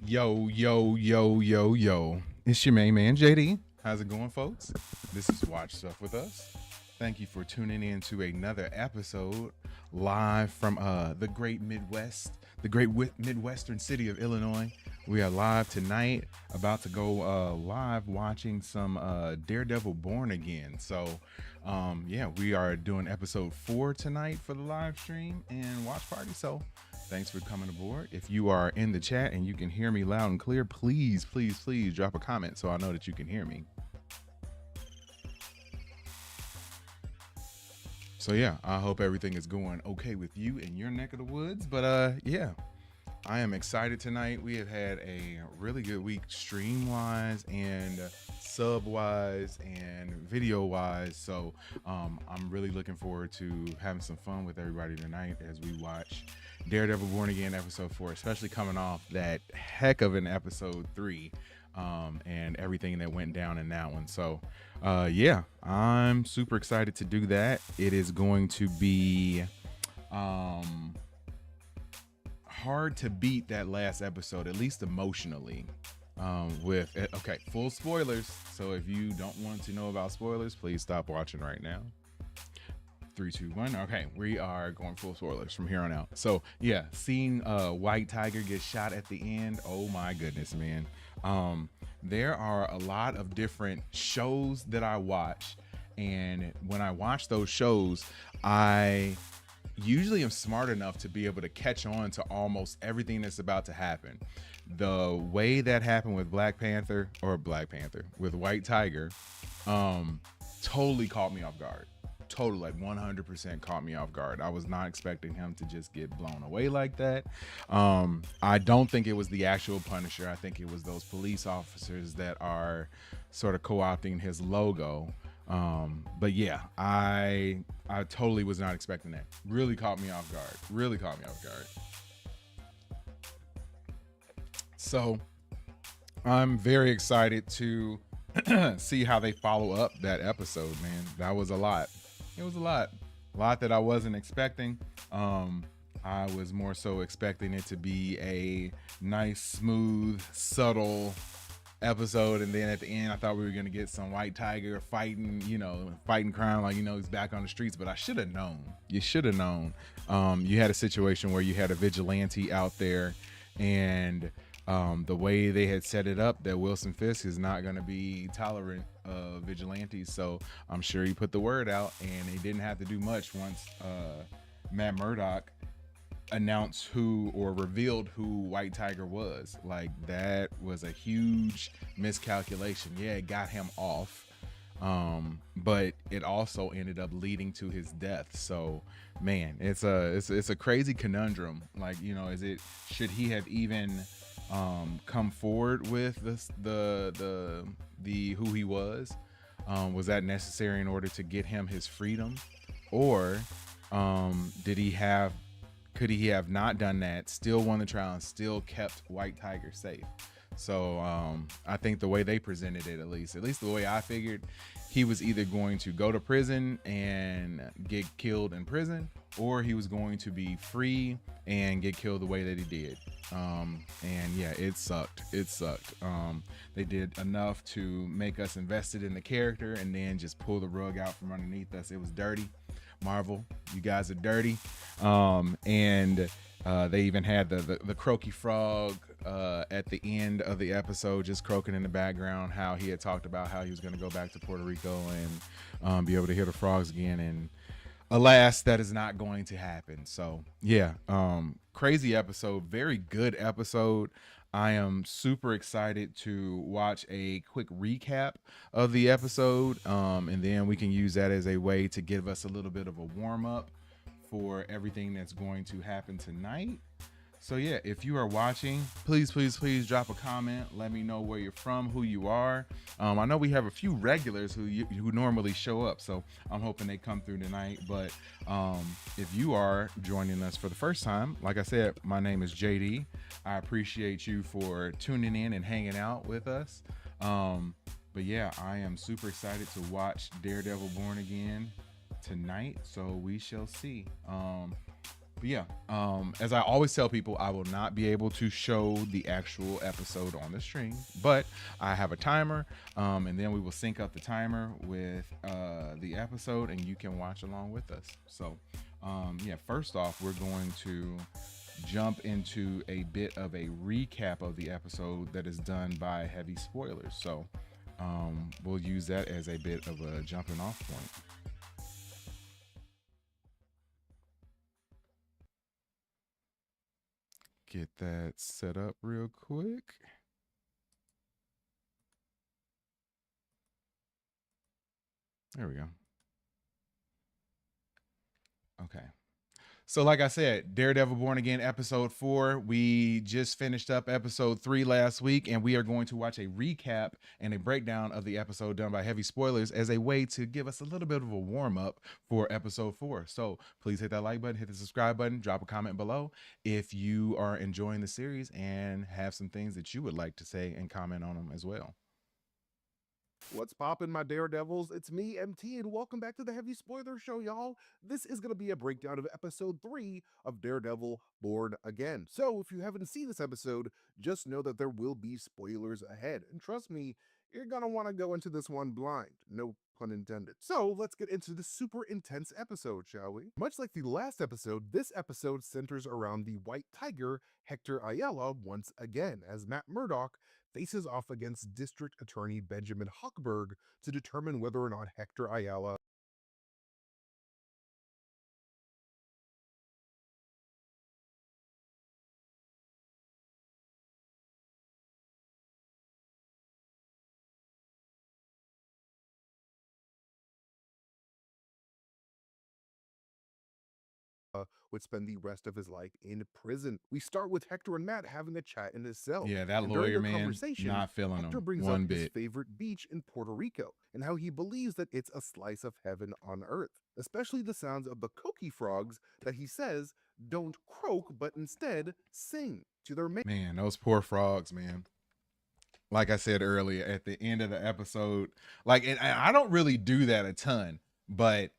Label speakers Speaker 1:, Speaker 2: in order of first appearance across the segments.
Speaker 1: Yo, yo, yo, yo, yo. It's your main man, JD. How's it going, folks? This is Watch Stuff with Us. Thank you for tuning in to another episode live from the great Midwest, the great Midwestern city of Illinois. We are live tonight, about to go live watching some Daredevil Born Again. So, we are doing episode 4 tonight for the live stream and watch party. So, thanks for coming aboard. If you are in the chat and you can hear me loud and clear, please, please, please drop a comment so I know that you can hear me. So yeah, I hope everything is going okay with you in your neck of the woods. But I am excited tonight. We have had a really good week stream-wise and sub-wise and video-wise. So I'm really looking forward to having some fun with everybody tonight as we watch Daredevil Born Again episode 4, especially coming off that heck of an episode 3 and everything that went down in that one. So I'm super excited to do that. It is going to be hard to beat that last episode, at least emotionally. Okay, full spoilers. So if you don't want to know about spoilers, please stop watching right now. 3, 2, 1. Okay, we are going full spoilers from here on out. So yeah, seeing White Tiger get shot at the end, oh my goodness, man. There are a lot of different shows that I watch, and when I watch those shows, I usually am smart enough to be able to catch on to almost everything that's about to happen. The way that happened with Black Panther with White Tiger totally caught me off guard. Totally, like 100% caught me off guard. I was not expecting him to just get blown away like that. I don't think it was the actual Punisher. I think it was those police officers that are sort of co-opting his logo. But yeah, I totally was not expecting that. Really caught me off guard. So I'm very excited to see how they follow up that episode, man. That was a lot. It was a lot that I wasn't expecting. I was more so expecting it to be a nice, smooth, subtle episode, and then at the end I thought we were going to get some White Tiger fighting crime, like, he's back on the streets. But I should have known. You should have known. You had a situation where you had a vigilante out there, and the way they had set it up, that Wilson Fisk is not going to be tolerant of vigilantes. So I'm sure he put the word out, and he didn't have to do much once Matt Murdock announced revealed who White Tiger was. Like, that was a huge miscalculation. Yeah, it got him off, but it also ended up leading to his death. So man, it's a crazy conundrum. Like, should he have even come forward with the who he was? Was that necessary in order to get him his freedom, or could he have not done that, still won the trial, and still kept White Tiger safe? So I think the way they presented it, at least the way I figured, he was either going to go to prison and get killed in prison, or he was going to be free and get killed the way that he did. And yeah, it sucked. They did enough to make us invested in the character, and then just pull the rug out from underneath us. It was dirty. Marvel, you guys are dirty. And they even had the croaky frog at the end of the episode, just croaking in the background, how he had talked about how he was going to go back to Puerto Rico and be able to hear the frogs again. And alas, that is not going to happen. So yeah, crazy episode, very good episode. I am super excited to watch a quick recap of the episode, and then we can use that as a way to give us a little bit of a warm-up for everything that's going to happen tonight. So yeah, if you are watching, please, please, please drop a comment. Let me know where you're from, who you are. I know we have a few regulars who normally show up, so I'm hoping they come through tonight. But if you are joining us for the first time, like I said, my name is JD. I appreciate you for tuning in and hanging out with us. But yeah, I am super excited to watch Daredevil Born Again tonight, so we shall see. But yeah, as I always tell people, I will not be able to show the actual episode on the stream, but I have a timer, and then we will sync up the timer with the episode, and you can watch along with us. So, yeah, first off, we're going to jump into a bit of a recap of the episode that is done by Heavy Spoilers. So, we'll use that as a bit of a jumping off point. Get that set up real quick. There we go. Okay. So, like I said, Daredevil Born Again episode 4. We just finished up episode 3 last week, and we are going to watch a recap and a breakdown of the episode done by Heavy Spoilers as a way to give us a little bit of a warm up for episode 4. So, please hit that like button, hit the subscribe button, drop a comment below if you are enjoying the series and have some things that you would like to say and comment on them as well.
Speaker 2: What's poppin', my Daredevils? It's me, MT, and welcome back to the Heavy Spoiler Show, y'all. This is going to be a breakdown of episode 3 of Daredevil Born Again. So, if you haven't seen this episode, just know that there will be spoilers ahead. And trust me, you're going to want to go into this one blind. No pun intended. So, let's get into the super intense episode, shall we? Much like the last episode, this episode centers around the White Tiger, Hector Ayala, once again, as Matt Murdock faces off against District Attorney Benjamin Hochberg to determine whether or not Hector Ayala would spend the rest of his life in prison. We start with Hector and Matt having a chat in his cell.
Speaker 1: Yeah, that
Speaker 2: And
Speaker 1: lawyer
Speaker 2: during their
Speaker 1: man,
Speaker 2: conversation,
Speaker 1: not feeling
Speaker 2: Hector
Speaker 1: him
Speaker 2: brings up
Speaker 1: one
Speaker 2: his
Speaker 1: bit.
Speaker 2: favorite beach in Puerto Rico and how he believes that it's a slice of heaven on earth, especially the sounds of the coqui frogs that he says don't croak but instead sing to their mate.
Speaker 1: Man, those poor frogs, man. Like I said earlier, at the end of the episode, like, and I don't really do that a ton, but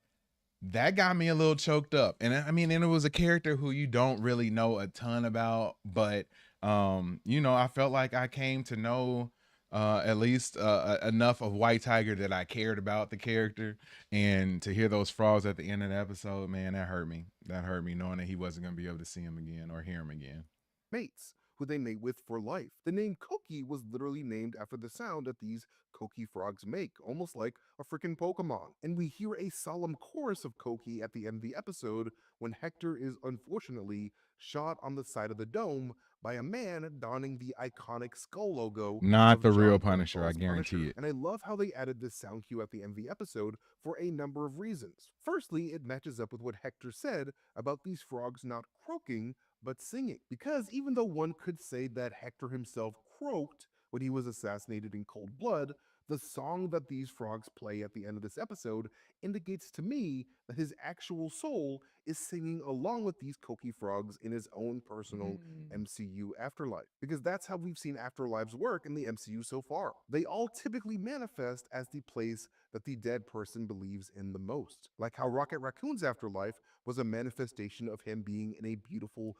Speaker 1: that got me a little choked up. And I mean, and it was a character who you don't really know a ton about, but I felt like I came to know at least enough of White Tiger that I cared about the character. And to hear those frogs at the end of the episode, man, that hurt me. That hurt me knowing that he wasn't going to be able to see him again or hear him again.
Speaker 2: Mates, who they mate with for life. The name Koki was literally named after the sound that these Koki frogs make, almost like a freaking Pokemon. And we hear a solemn chorus of Koki at the end of the episode when Hector is unfortunately shot on the side of the dome by a man donning the iconic skull logo
Speaker 1: Not
Speaker 2: of
Speaker 1: the real
Speaker 2: Jon
Speaker 1: Punisher, I
Speaker 2: Bernthal's
Speaker 1: guarantee
Speaker 2: Punisher.
Speaker 1: it.
Speaker 2: And I love how they added this sound cue at the end of the episode for a number of reasons. Firstly, it matches up with what Hector said about these frogs not croaking but singing. Because even though one could say that Hector himself croaked when he was assassinated in cold blood, the song that these frogs play at the end of this episode indicates to me that his actual soul is singing along with these Koki frogs in his own personal MCU afterlife. Because that's how we've seen afterlives work in the MCU so far. They all typically manifest as the place that the dead person believes in the most. Like how Rocket Raccoon's afterlife was a manifestation of him being in a beautiful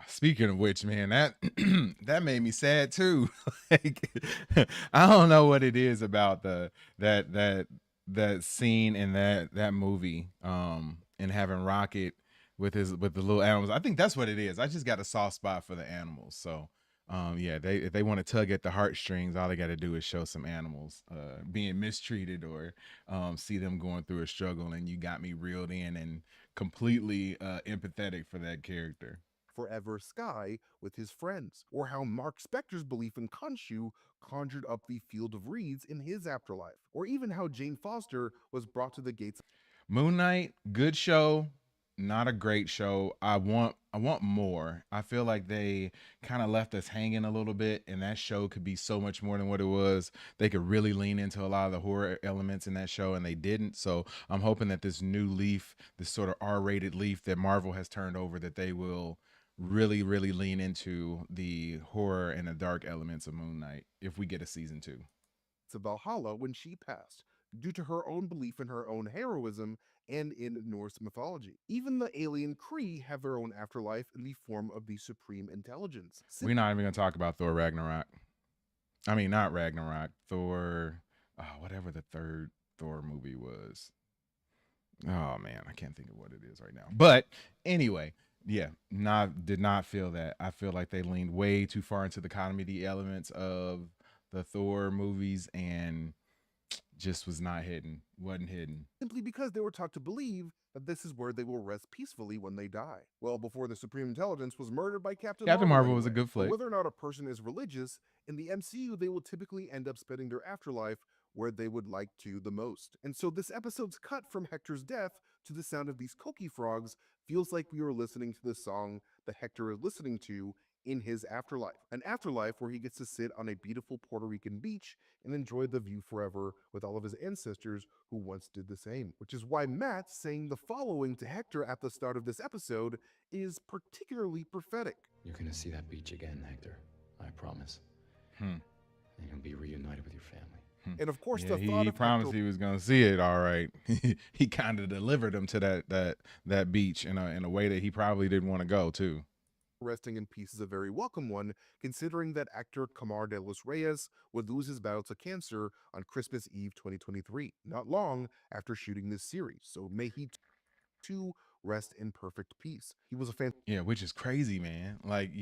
Speaker 1: Speaking of which, man, that that made me sad too. Like, I don't know what it is about that that that scene in that movie, and having Rocket with the little animals. I think that's what it is. I just got a soft spot for the animals. So, yeah, they if they want to tug at the heartstrings, all they got to do is show some animals being mistreated or see them going through a struggle, and you got me reeled in and completely empathetic for that character.
Speaker 2: Forever Sky with his friends, or how Mark Spector's belief in Khonshu conjured up the Field of Reeds in his afterlife, or even how Jane Foster was brought to the gates.
Speaker 1: Moon Knight, good show, not a great show. I want more. I feel like they kind of left us hanging a little bit, and that show could be so much more than what it was. They could really lean into a lot of the horror elements in that show, and they didn't. So I'm hoping that this new leaf, this sort of R-rated leaf that Marvel has turned over, that they will really, really lean into the horror and the dark elements of Moon Knight if we get a season 2.
Speaker 2: To Valhalla when she passed, due to her own belief in her own heroism and in Norse mythology. Even the alien Kree have their own afterlife in the form of the Supreme Intelligence.
Speaker 1: We're not even gonna talk about Thor Ragnarok. I mean, not Ragnarok. Thor, whatever the third Thor movie was. Oh man, I can't think of what it is right now. But anyway, yeah, did not feel that. I feel like they leaned way too far into the comedy elements of the Thor movies and just wasn't hidden.
Speaker 2: Simply because they were taught to believe that this is where they will rest peacefully when they die. Well, before the Supreme Intelligence was murdered by Captain
Speaker 1: Marvel was a good
Speaker 2: But
Speaker 1: flick.
Speaker 2: whether or not a person is religious, in the MCU they will typically end up spending their afterlife where they would like to the most. And so this episode's cut from Hector's death to the sound of these Koki frogs feels like we were listening to the song that Hector is listening to in his afterlife. An afterlife where he gets to sit on a beautiful Puerto Rican beach and enjoy the view forever with all of his ancestors who once did the same. Which is why Matt saying the following to Hector at the start of this episode is particularly prophetic.
Speaker 3: You're gonna see that beach again, Hector. I promise. And you'll be reunited with your family.
Speaker 2: And of course,
Speaker 1: Yeah,
Speaker 2: the thought
Speaker 1: he
Speaker 2: of
Speaker 1: promised
Speaker 2: Hector
Speaker 1: he was gonna see it. All right, he kind of delivered him to that beach in a way that he probably didn't want to go too.
Speaker 2: resting in peace is a very welcome one, considering that actor Camar de los Reyes would lose his battle to cancer on Christmas Eve 2023, not long after shooting this series. So may he too rest in perfect peace. He was a fan.
Speaker 1: Yeah, which is crazy, man. Like,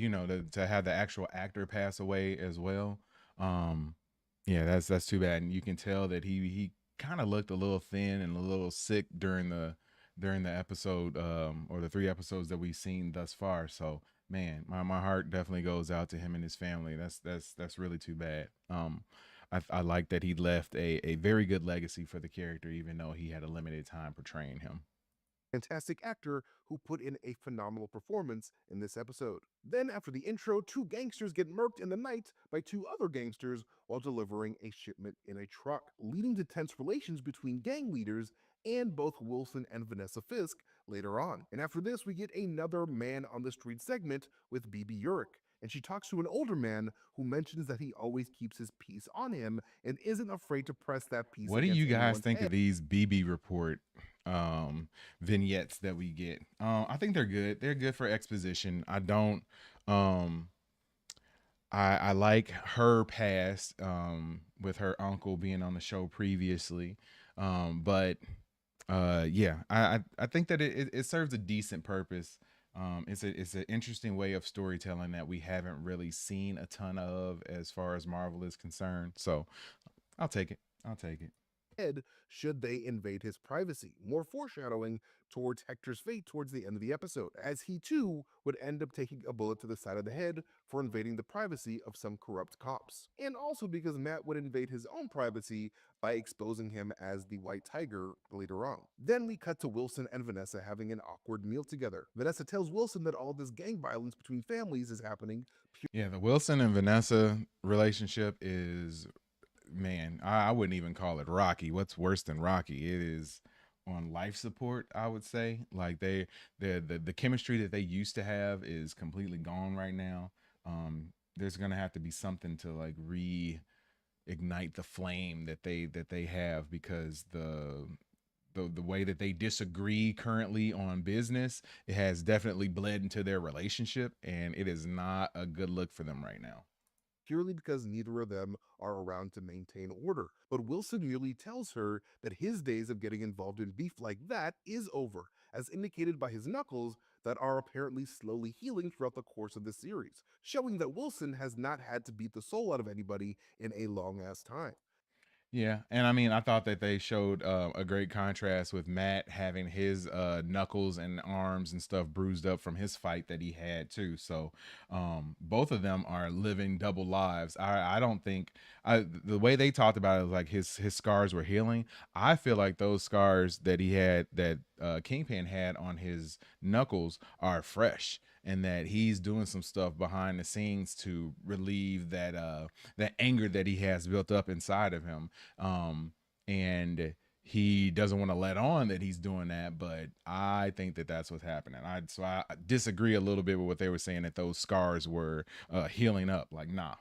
Speaker 1: to have the actual actor pass away as well. Yeah, that's too bad. And you can tell that he kind of looked a little thin and a little sick during the episode, or the 3 episodes that we've seen thus far. So man, my heart definitely goes out to him and his family. That's really too bad. I like that he left a very good legacy for the character, even though he had a limited time portraying him.
Speaker 2: Fantastic actor who put in a phenomenal performance in this episode. Then, after the intro, 2 gangsters get murked in the night by 2 other gangsters while delivering a shipment in a truck, leading to tense relations between gang leaders and both Wilson and Vanessa Fisk later on. And after this, we get another man on the street segment with BB Urick. And she talks to an older man who mentions that he always keeps his piece on him and isn't afraid to press that piece.
Speaker 1: What do
Speaker 2: against
Speaker 1: you guys
Speaker 2: anyone's
Speaker 1: think
Speaker 2: head.
Speaker 1: of these BB report vignettes that we get? I think they're good. They're good for exposition. I don't I like her past, with her uncle being on the show previously. But yeah, I think that it serves a decent purpose. It's an interesting way of storytelling that we haven't really seen a ton of as far as Marvel is concerned. So I'll take it.
Speaker 2: Head should they invade his privacy. More foreshadowing towards Hector's fate towards the end of the episode, as he too would end up taking a bullet to the side of the head for invading the privacy of some corrupt cops. And also because Matt would invade his own privacy by exposing him as the White Tiger later on. Then we cut to Wilson and Vanessa having an awkward meal together. Vanessa tells Wilson that all this gang violence between families is happening.
Speaker 1: Yeah, the Wilson and Vanessa relationship is, man, I wouldn't even call it rocky. What's worse than rocky? It is on life support, I would say. Like the chemistry that they used to have is completely gone right now. There's gonna have to be something to like reignite the flame that they have, because the way that they disagree currently on business, it has definitely bled into their relationship, and it is not a good look for them right now.
Speaker 2: Purely because neither of them are around to maintain order. But Wilson merely tells her that his days of getting involved in beef like that is over, as indicated by his knuckles that are apparently slowly healing throughout the course of the series, showing that Wilson has not had to beat the soul out of anybody in a long ass time.
Speaker 1: Yeah, and I mean, I thought that they showed a great contrast with Matt having his knuckles and arms and stuff bruised up from his fight that he had too. So both of them are living double lives. I don't think the way they talked about it was like his scars were healing. I feel like those scars that he had, that Kingpin had on his knuckles, are fresh, and that he's doing some stuff behind the scenes to relieve that anger that he has built up inside of him. And he doesn't want to let on that he's doing that, but I think that that's what's happening. I disagree a little bit with what they were saying, that those scars were healing up. Like, nah.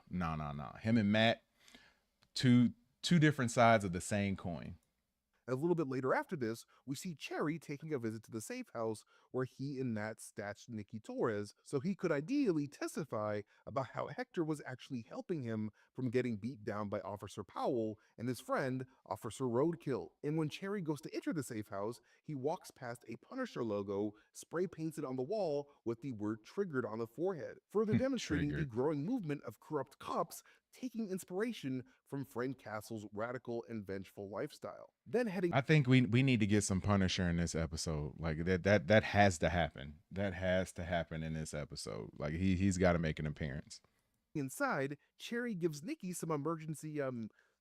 Speaker 1: Him and Matt, two different sides of the same coin.
Speaker 2: A little bit later after this, we see Cherry taking a visit to the safe house where he and Matt stashed Nikki Torres so he could ideally testify about how Hector was actually helping him from getting beat down by Officer Powell and his friend, Officer Roadkill. And when Cherry goes to enter the safe house, he walks past a Punisher logo spray painted on the wall with the word triggered on the forehead, further demonstrating the
Speaker 1: Triggered.
Speaker 2: growing movement of corrupt cops taking inspiration from Frank Castle's radical and vengeful lifestyle. Then heading
Speaker 1: I think we need to get some Punisher in this episode. Like that has to happen. That has to happen in this episode. Like he's got to make an appearance.
Speaker 2: inside, Cherry gives Nikki some emergency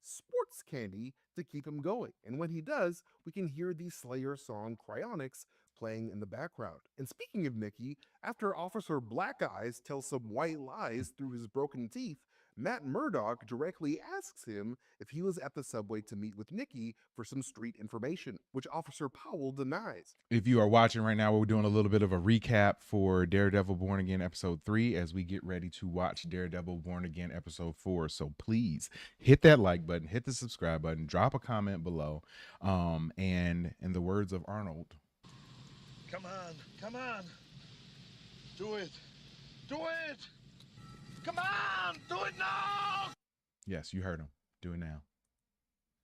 Speaker 2: sports candy to keep him going. And when he does, we can hear the Slayer song Cryonics playing in the background. And speaking of Nikki, after Officer Black Eyes tells some white lies through his broken teeth, Matt Murdock directly asks him if he was at the subway to meet with Nikki for some street information, which Officer Powell denies.
Speaker 1: If you are watching right now, we're doing a little bit of a recap for Daredevil Born Again episode 3 as we get ready to watch Daredevil Born Again episode 4. So please hit that like button, hit the subscribe button, drop a comment below. And in the words of Arnold,
Speaker 4: come on. Do it. Come on, do it now!
Speaker 1: yes, you heard him. Do it now.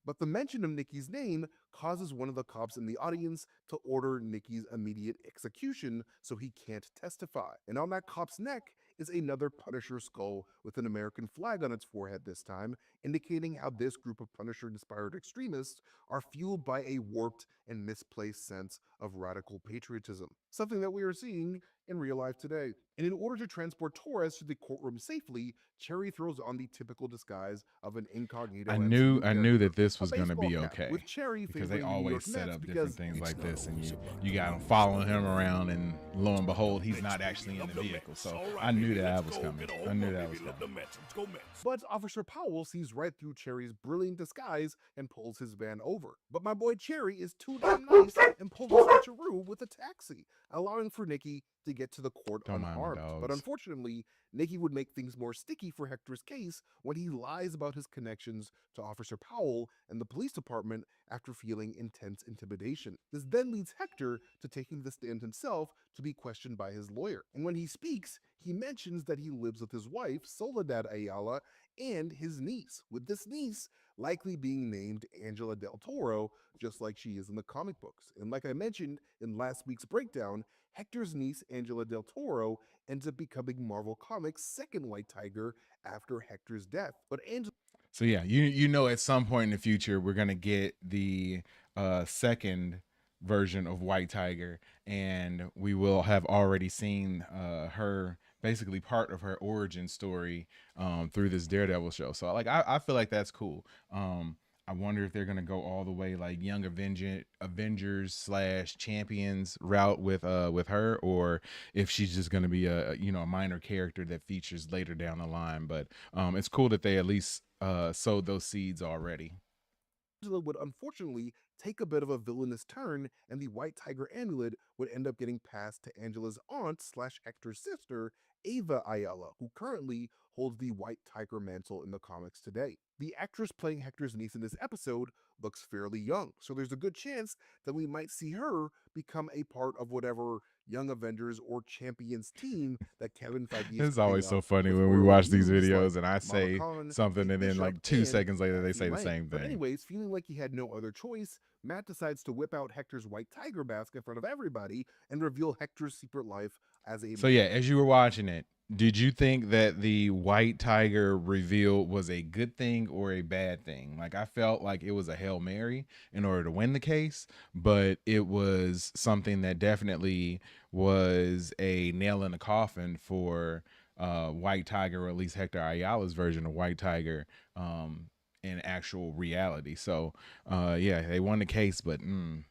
Speaker 2: But the mention of Nikki's name causes one of the cops in the audience to order Nikki's immediate execution so he can't testify. And on that cop's neck is another Punisher skull with an American flag on its forehead this time, indicating how this group of Punisher-inspired extremists are fueled by a warped and misplaced sense of radical patriotism, something that we are seeing in real life today. And in order to transport Torres to the courtroom safely, Cherry throws on the typical disguise of an incognito.
Speaker 1: I
Speaker 2: MCU
Speaker 1: knew
Speaker 2: character,
Speaker 1: that this
Speaker 2: a
Speaker 1: was going to be
Speaker 2: baseball cap,
Speaker 1: okay
Speaker 2: with Cherry
Speaker 1: because they
Speaker 2: favoring the New
Speaker 1: always
Speaker 2: York
Speaker 1: set
Speaker 2: Mets
Speaker 1: up different
Speaker 2: because
Speaker 1: things like this, and
Speaker 4: always
Speaker 1: you got him following him around, and lo and behold, he's not actually in the vehicle. So I knew that was coming. I knew that was coming.
Speaker 2: But Officer Powell sees right through Cherry's brilliant disguise and pulls his van over. But my boy Cherry is too damn nice and pulls a switcheroo with a taxi, allowing for Nikki to get to the court
Speaker 1: Don't mind my
Speaker 2: unharmed.
Speaker 1: dogs.
Speaker 2: But unfortunately, Nikki would make things more sticky for Hector's case when he lies about his connections to Officer Powell and the police department after feeling intense intimidation. This then leads Hector to taking the stand himself to be questioned by his lawyer. And when he speaks, he mentions that he lives with his wife, Soledad Ayala, and his niece, with this niece likely being named Angela Del Toro, just like she is in the comic books. And like I mentioned in last week's breakdown, Hector's niece, Angela Del Toro, ends up becoming Marvel Comics' second White Tiger after Hector's death. But Angela...
Speaker 1: So yeah, you know at some point in the future we're gonna get the second version of White Tiger, and we will have already seen her, basically part of her origin story through this Daredevil show. So like I feel like that's cool. I wonder if they're gonna go all the way like Young Avengers / Champions route with her, or if she's just gonna be a minor character that features later down the line. But it's cool that they at least sowed those seeds already.
Speaker 2: Angela would unfortunately take a bit of a villainous turn, and the White Tiger amulet would end up getting passed to Angela's aunt / Hector's sister, Ava Ayala, who currently holds the White Tiger mantle in the comics today. The actress playing Hector's niece in this episode looks fairly young, so there's a good chance that we might see her become a part of whatever Young Avengers or Champions team that Kevin Feige is
Speaker 1: It's always
Speaker 2: cooking
Speaker 1: so
Speaker 2: up
Speaker 1: funny
Speaker 2: with
Speaker 1: when we
Speaker 2: royal
Speaker 1: watch these
Speaker 2: views
Speaker 1: videos
Speaker 2: like
Speaker 1: and I say
Speaker 2: Khan,
Speaker 1: something,
Speaker 2: Kate
Speaker 1: and then
Speaker 2: Bishop,
Speaker 1: like 2
Speaker 2: and
Speaker 1: seconds later they
Speaker 2: Kathy
Speaker 1: say the
Speaker 2: Lang.
Speaker 1: same
Speaker 2: But
Speaker 1: thing.
Speaker 2: anyways, feeling like he had no other choice, Matt decides to whip out Hector's White Tiger mask in front of everybody and reveal Hector's secret life as a...
Speaker 1: So yeah, as you were watching it, did you think that the White Tiger reveal was a good thing or a bad thing? Like I felt like it was a Hail Mary in order to win the case, but it was something that definitely was a nail in the coffin for White Tiger, or at least Hector Ayala's version of White Tiger, in actual reality. So yeah, they won the case, but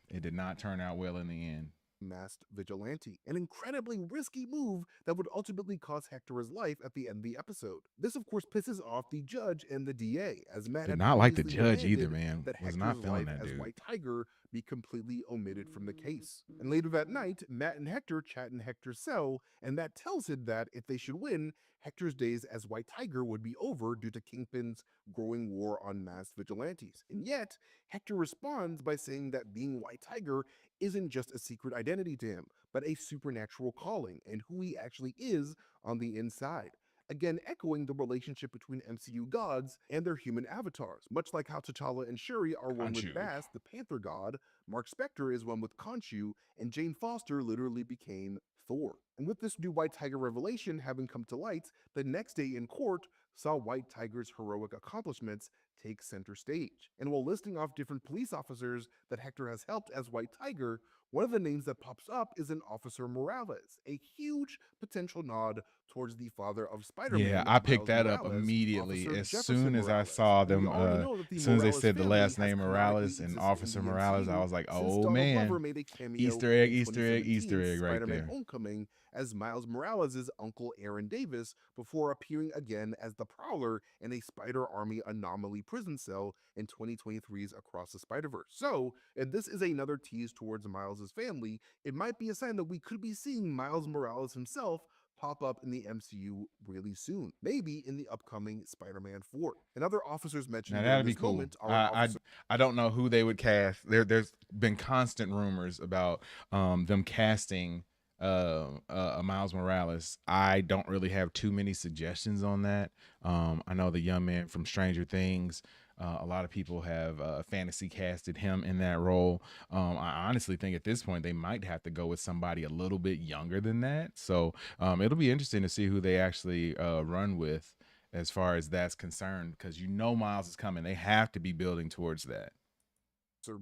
Speaker 1: it did not turn out well in the end.
Speaker 2: Masked vigilante, an incredibly risky move that would ultimately cost Hector his life at the end of the episode. This of course pisses off the judge and the DA, as Matt
Speaker 1: Did
Speaker 2: had
Speaker 1: not like the
Speaker 2: previously
Speaker 1: judge either,
Speaker 2: demanded
Speaker 1: man.
Speaker 2: that
Speaker 1: Was
Speaker 2: Hector's
Speaker 1: not feeling
Speaker 2: life
Speaker 1: that
Speaker 2: as
Speaker 1: dude.
Speaker 2: White Tiger be completely omitted from the case. And later that night, Matt and Hector chat in Hector's cell, and Matt tells him that if they should win, Hector's days as White Tiger would be over due to Kingpin's growing war on masked vigilantes. And yet, Hector responds by saying that being White Tiger isn't just a secret identity to him, but a supernatural calling and who he actually is on the inside. Again, echoing the relationship between MCU gods and their human avatars. Much like how T'Challa and Shuri are one with
Speaker 1: Khonshu.
Speaker 2: Bast, the Panther god, Mark Spector is one with Khonshu, and Jane Foster literally became Thor. And with this new White Tiger revelation having come to light, the next day in court saw White Tiger's heroic accomplishments take center stage. And while listing off different police officers that Hector has helped as White Tiger, one of the names that pops up is an Officer Morales, a huge potential nod towards the father of Spider-Man.
Speaker 1: Yeah, I picked
Speaker 2: Miles
Speaker 1: that up
Speaker 2: Morales,
Speaker 1: immediately
Speaker 2: Officer
Speaker 1: as
Speaker 2: Jefferson
Speaker 1: soon as I
Speaker 2: Morales.
Speaker 1: saw
Speaker 2: And we
Speaker 1: them.
Speaker 2: already know that the
Speaker 1: As soon as they
Speaker 2: Morales
Speaker 1: said the
Speaker 2: family
Speaker 1: last
Speaker 2: has
Speaker 1: name
Speaker 2: canonically
Speaker 1: Morales and
Speaker 2: existed
Speaker 1: Officer
Speaker 2: in the
Speaker 1: Morales, I
Speaker 2: MCU
Speaker 1: was like,
Speaker 2: since
Speaker 1: oh
Speaker 2: Donald
Speaker 1: man,
Speaker 2: Glover made a cameo
Speaker 1: Easter egg,
Speaker 2: in
Speaker 1: Easter egg,
Speaker 2: 2017's
Speaker 1: Easter egg right
Speaker 2: Spider-Man
Speaker 1: there.
Speaker 2: Homecoming as Miles Morales' uncle Aaron Davis before appearing again as the Prowler in a Spider Army anomaly prison cell in 2023's Across the Spider-Verse. So, if this is another tease towards Miles' family, it might be a sign that we could be seeing Miles Morales himself pop up in the MCU really soon, maybe in the upcoming Spider-Man 4. And other officers mentioned
Speaker 1: Now
Speaker 2: during
Speaker 1: that'd be
Speaker 2: this
Speaker 1: cool.
Speaker 2: moment are
Speaker 1: I
Speaker 2: Officer
Speaker 1: I don't know who they would cast. There's been constant rumors about them casting Miles Morales. I don't really have too many suggestions on that. I know the young man from Stranger Things. A lot of people have fantasy casted him in that role. I honestly think at this point they might have to go with somebody a little bit younger than that. So it'll be interesting to see who they actually run with as far as that's concerned, because Miles is coming. They have to be building towards that.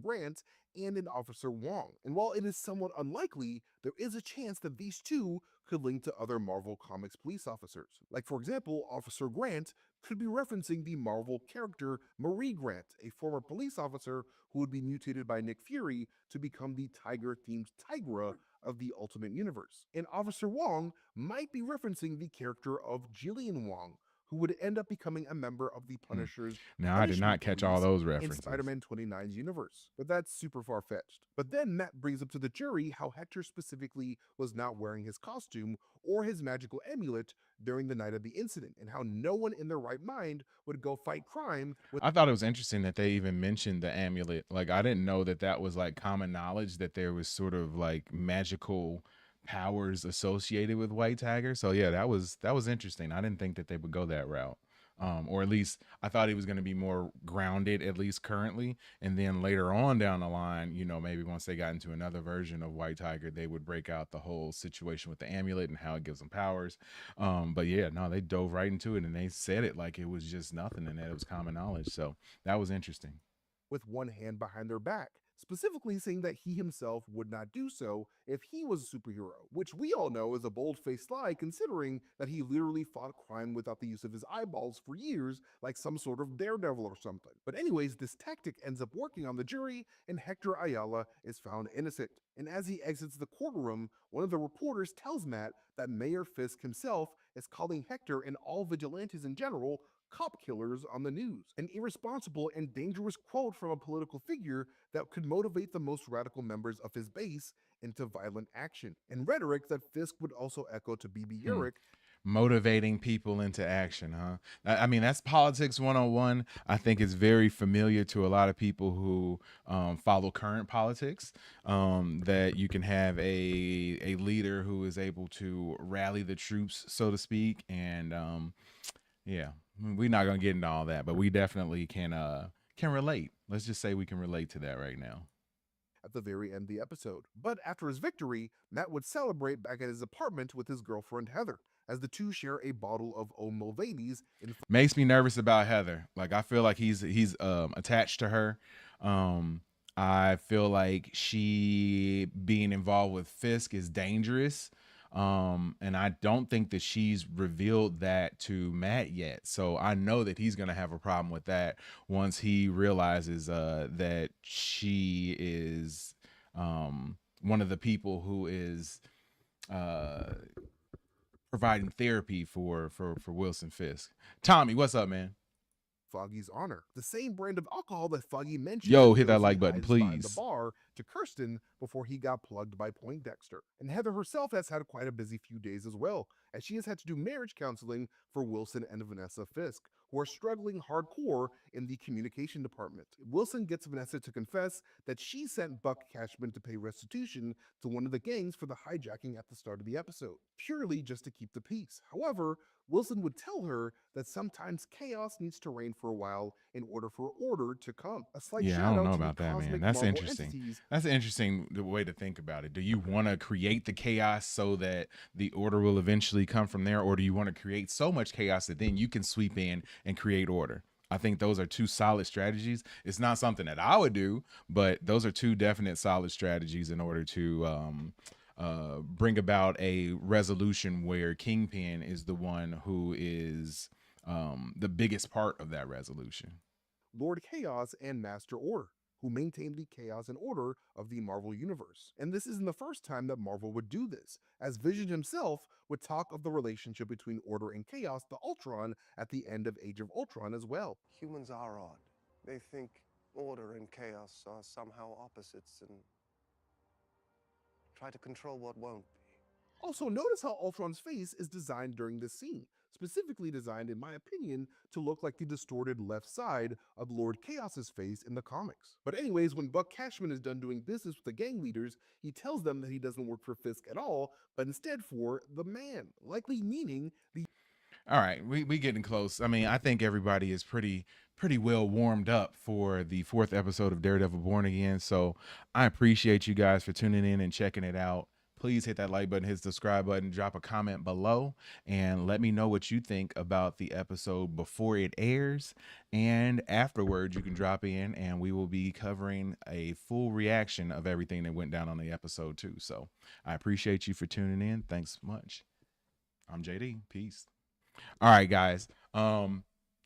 Speaker 2: Grant and an Officer Wong. And while it is somewhat unlikely, there is a chance that these two could link to other Marvel Comics police officers. Like, for example, Officer Grant could be referencing the Marvel character Marie Grant, a former police officer who would be mutated by Nick Fury to become the tiger-themed Tigra of the Ultimate Universe. And Officer Wong might be referencing the character of Jillian Wong, who would end up becoming a member of the Punisher's
Speaker 1: Now, I did not catch all those
Speaker 2: in
Speaker 1: references.
Speaker 2: Spider-Man 29's universe, but that's super far-fetched. But then Matt brings up to the jury how Hector specifically was not wearing his costume or his magical amulet during the night of the incident, and how no one in their right mind would go fight crime with.
Speaker 1: I thought it was interesting that they even mentioned the amulet. Like, I didn't know that was like common knowledge, that there was sort of like magical powers associated with White Tiger. So yeah, that was interesting. I didn't think that they would go that route. Or at least I thought he was going to be more grounded, at least currently. And then later on down the line, maybe once they got into another version of White Tiger, they would break out the whole situation with the amulet and how it gives them powers. But yeah, no, they dove right into it, and they said it like it was just nothing and that it was common knowledge. So that was interesting.
Speaker 2: With one hand behind their back, specifically saying that he himself would not do so if he was a superhero, which we all know is a bold-faced lie considering that he literally fought crime without the use of his eyeballs for years, like some sort of Daredevil or something. But anyways, this tactic ends up working on the jury, and Hector Ayala is found innocent. And as he exits the courtroom, one of the reporters tells Matt that Mayor Fisk himself is calling Hector and all vigilantes in general cop killers on the news. An irresponsible and dangerous quote from a political figure that could motivate the most radical members of his base into violent action. And rhetoric that Fisk would also echo to BB Urich.
Speaker 1: Motivating people into action, huh? I mean, that's politics 101. I think it's very familiar to a lot of people who follow current politics, that you can have a leader who is able to rally the troops, so to speak. And yeah, we're not going to get into all that, but we definitely can relate. Let's just say we can relate to that right now.
Speaker 2: At the very end of the episode. But after his victory, Matt would celebrate back at his apartment with his girlfriend Heather, as the two share a bottle of Old Mulvaney's.
Speaker 1: Makes me nervous about Heather. Like, I feel like he's attached to her. I feel like she being involved with Fisk is dangerous. And I don't think that she's revealed that to Matt yet. So I know that he's going to have a problem with that once he realizes that she is one of the people who is providing therapy for Wilson Fisk. Tommy, what's up, man?
Speaker 2: Foggy's honor. The same brand of alcohol that Foggy mentioned.
Speaker 1: Yo, hit that
Speaker 2: Josie
Speaker 1: like button,
Speaker 2: hides behind
Speaker 1: please.
Speaker 2: The bar to Kirsten before he got plugged by Poindexter. And Heather herself has had quite a busy few days as well, as she has had to do marriage counseling for Wilson and Vanessa Fisk, who are struggling hardcore in the communication department. Wilson gets Vanessa to confess that she sent Buck Cashman to pay restitution to one of the gangs for the hijacking at the start of the episode, purely just to keep the peace. However, Wilson would tell her that sometimes chaos needs to reign for a while in order for order to come. A slight
Speaker 1: Yeah, I
Speaker 2: shout
Speaker 1: don't
Speaker 2: out
Speaker 1: know
Speaker 2: to the
Speaker 1: about that,
Speaker 2: cosmic
Speaker 1: man. That's
Speaker 2: Marvel
Speaker 1: interesting.
Speaker 2: entities.
Speaker 1: That's an interesting way to think about it. Do you want to create the chaos so that the order will eventually come from there, or do you want to create so much chaos that then you can sweep in and create order? I think those are two solid strategies. It's not something that I would do, but those are two definite solid strategies in order to bring about a resolution where Kingpin is the one who is the biggest part of that resolution.
Speaker 2: Lord Chaos and Master Order, who maintain the chaos and order of the Marvel Universe. And this isn't the first time that Marvel would do this, as Vision himself would talk of the relationship between Order and Chaos, the Ultron, at the end of Age of Ultron as well.
Speaker 5: Humans are odd. They think order and chaos are somehow opposites and try to control what won't be.
Speaker 2: Also, notice how Ultron's face is designed during this scene, specifically designed, in my opinion, to look like the distorted left side of Lord Chaos's face in the comics. But anyways, when Buck Cashman is done doing business with the gang leaders, he tells them that he doesn't work for Fisk at all, but instead for the Man, likely meaning the...
Speaker 1: All right, we getting close. I mean, I think everybody is pretty well warmed up for the 4th episode of Daredevil Born Again. So I appreciate you guys for tuning in and checking it out. Please hit that like button, hit the subscribe button, drop a comment below, and let me know what you think about the episode before it airs. And afterwards, you can drop in and we will be covering a full reaction of everything that went down on the episode too. So I appreciate you for tuning in. Thanks much. I'm JD. Peace. All right, guys.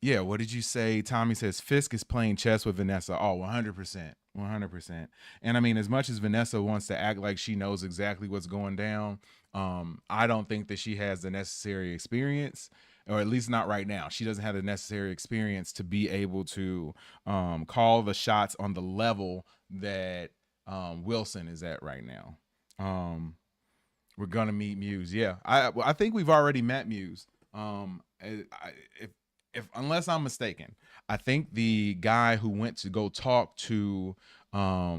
Speaker 1: Yeah, what did you say? Tommy says Fisk is playing chess with Vanessa. Oh, 100%. 100%. And I mean, as much as Vanessa wants to act like she knows exactly what's going down, I don't think that she has the necessary experience, or at least not right now. She doesn't have the necessary experience to be able to call the shots on the level that Wilson is at right now. We're going to meet Muse. Yeah, I think we've already met Muse. If unless I'm mistaken, I think the guy who went to go talk to I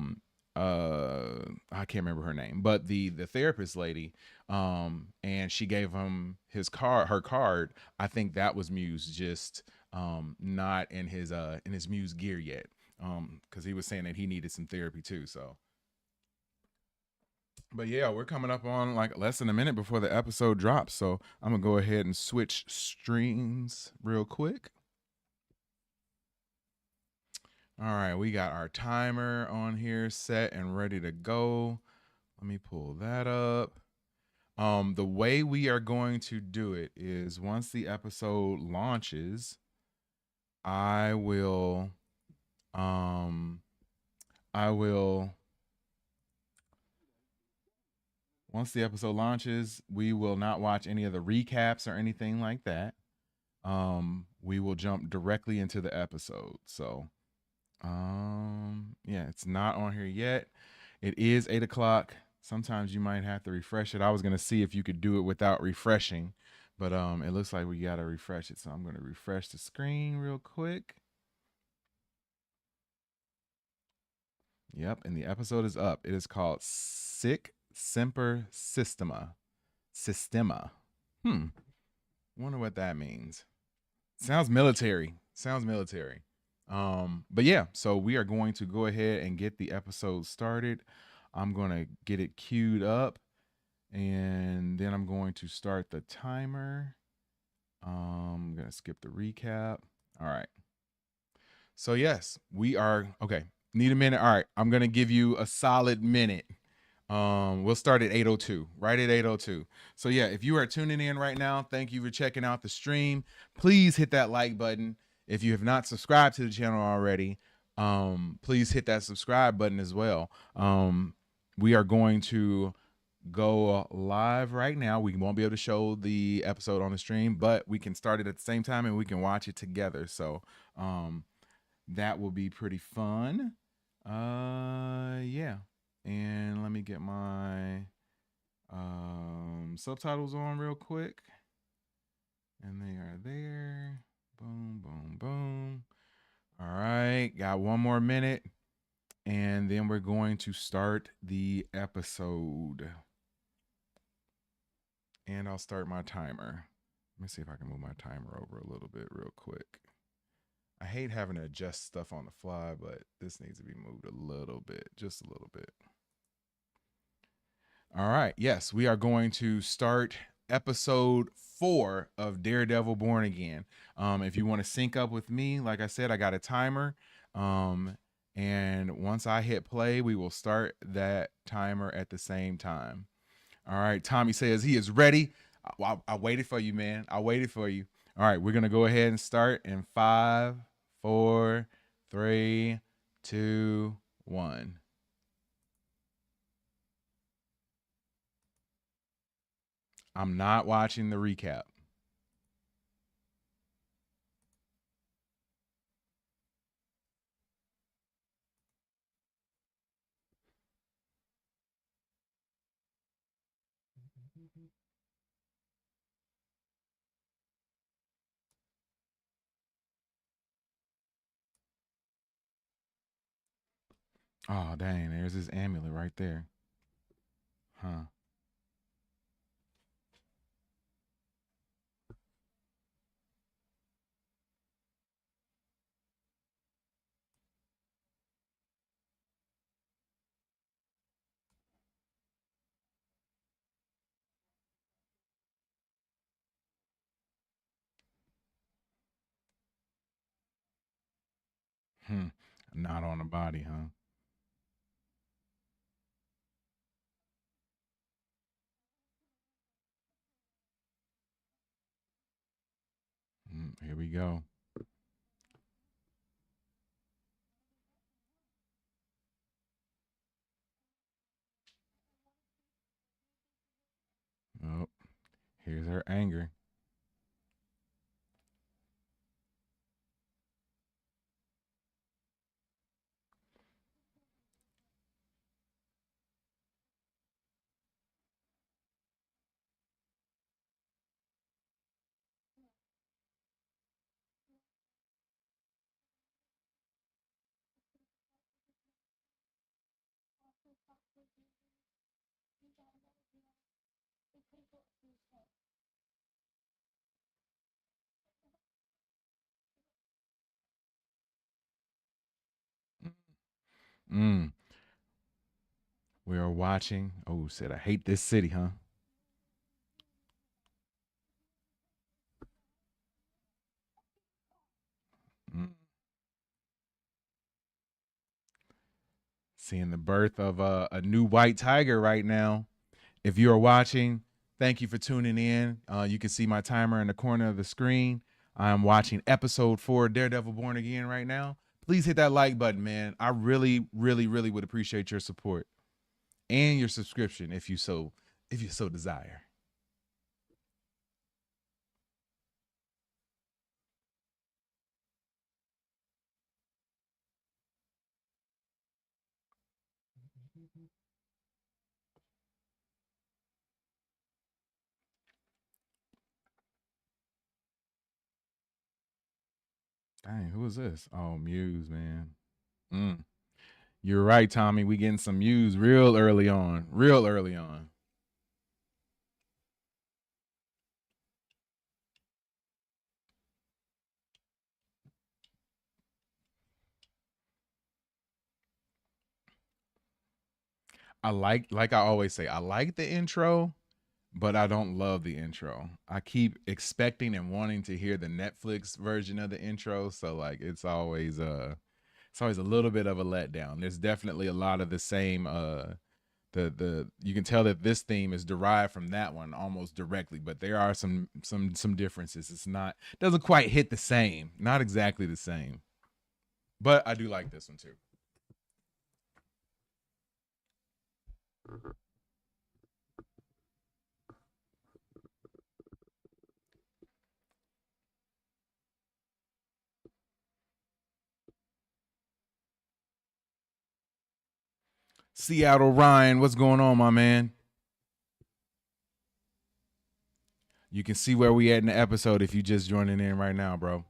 Speaker 1: can't remember her name, but the therapist lady, and she gave him her card. I think that was Muse, just not in his Muse gear yet, because he was saying that he needed some therapy too. So, but yeah, we're coming up on like less than a minute before the episode drops. So I'm going to go ahead and switch streams real quick. All right, we got our timer on here set and ready to go. Let me pull that up. The way we are going to do it is once the episode launches, I will once the episode launches, we will not watch any of the recaps or anything like that. We will jump directly into the episode. So, yeah, it's not on here yet. It is 8 o'clock. Sometimes you might have to refresh it. I was going to see if you could do it without refreshing, but it looks like we got to refresh it. So I'm going to refresh the screen real quick. Yep, and the episode is up. It is called Sic Semper Systema. Wonder what that means. Sounds military. But yeah, so we are going to go ahead and get the episode started. I'm going to get it queued up, and then I'm going to start the timer. I'm going to skip the recap. All right. So yes, we are okay. Need a minute. All right, I'm going to give you a solid minute. We'll start at 8:02, right at 8:02. So yeah, if you are tuning in right now, thank you for checking out the stream. Please hit that like button. If you have not subscribed to the channel already, please hit that subscribe button as well. We are going to go live right now. We won't be able to show the episode on the stream, but we can start it at the same time and we can watch it together. So that will be pretty fun. Yeah. And let me get my subtitles on real quick. And they are there. Boom, boom, boom. All right. Got one more minute. And then we're going to start the episode. And I'll start my timer. Let me see if I can move my timer over a little bit real quick. I hate having to adjust stuff on the fly, but this needs to be moved a little bit, just a little bit. All right. Yes, we are going to start episode 4 of Daredevil Born Again. If you want to sync up with me, like I said, I got a timer. And once I hit play, we will start that timer at the same time. All right. Tommy says he is ready. I waited for you, man. I waited for you. All right. We're going to go ahead and start in 5, 4, 3, 2, 1. I'm not watching the recap. Oh, dang. There's this amulet right there. Huh. Not on the body, huh? Here we go. Oh, here's her anger. We are watching. Oh, said I hate this city, huh? Seeing the birth of a new white tiger right now. If you are watching, thank you for tuning in. You can see my timer in the corner of the screen. I'm watching episode 4 of Daredevil Born Again right now. Please hit that like button, man. I really, really, really would appreciate your support and your subscription if you so desire. Dang, who is this? Oh, Muse, man. You're right, Tommy. We getting some Muse real early on. Real early on. I like I always say, I like the intro, but I don't love the intro. I keep expecting and wanting to hear the Netflix version of the intro, so like it's always a little bit of a letdown. There's definitely a lot of the same the you can tell that this theme is derived from that one almost directly, but there are some differences. It's not doesn't quite hit the same. Not exactly the same. But I do like this one too. Seattle Ryan, what's going on, my man? You can see where we at in the episode if you just joining in right now, bro.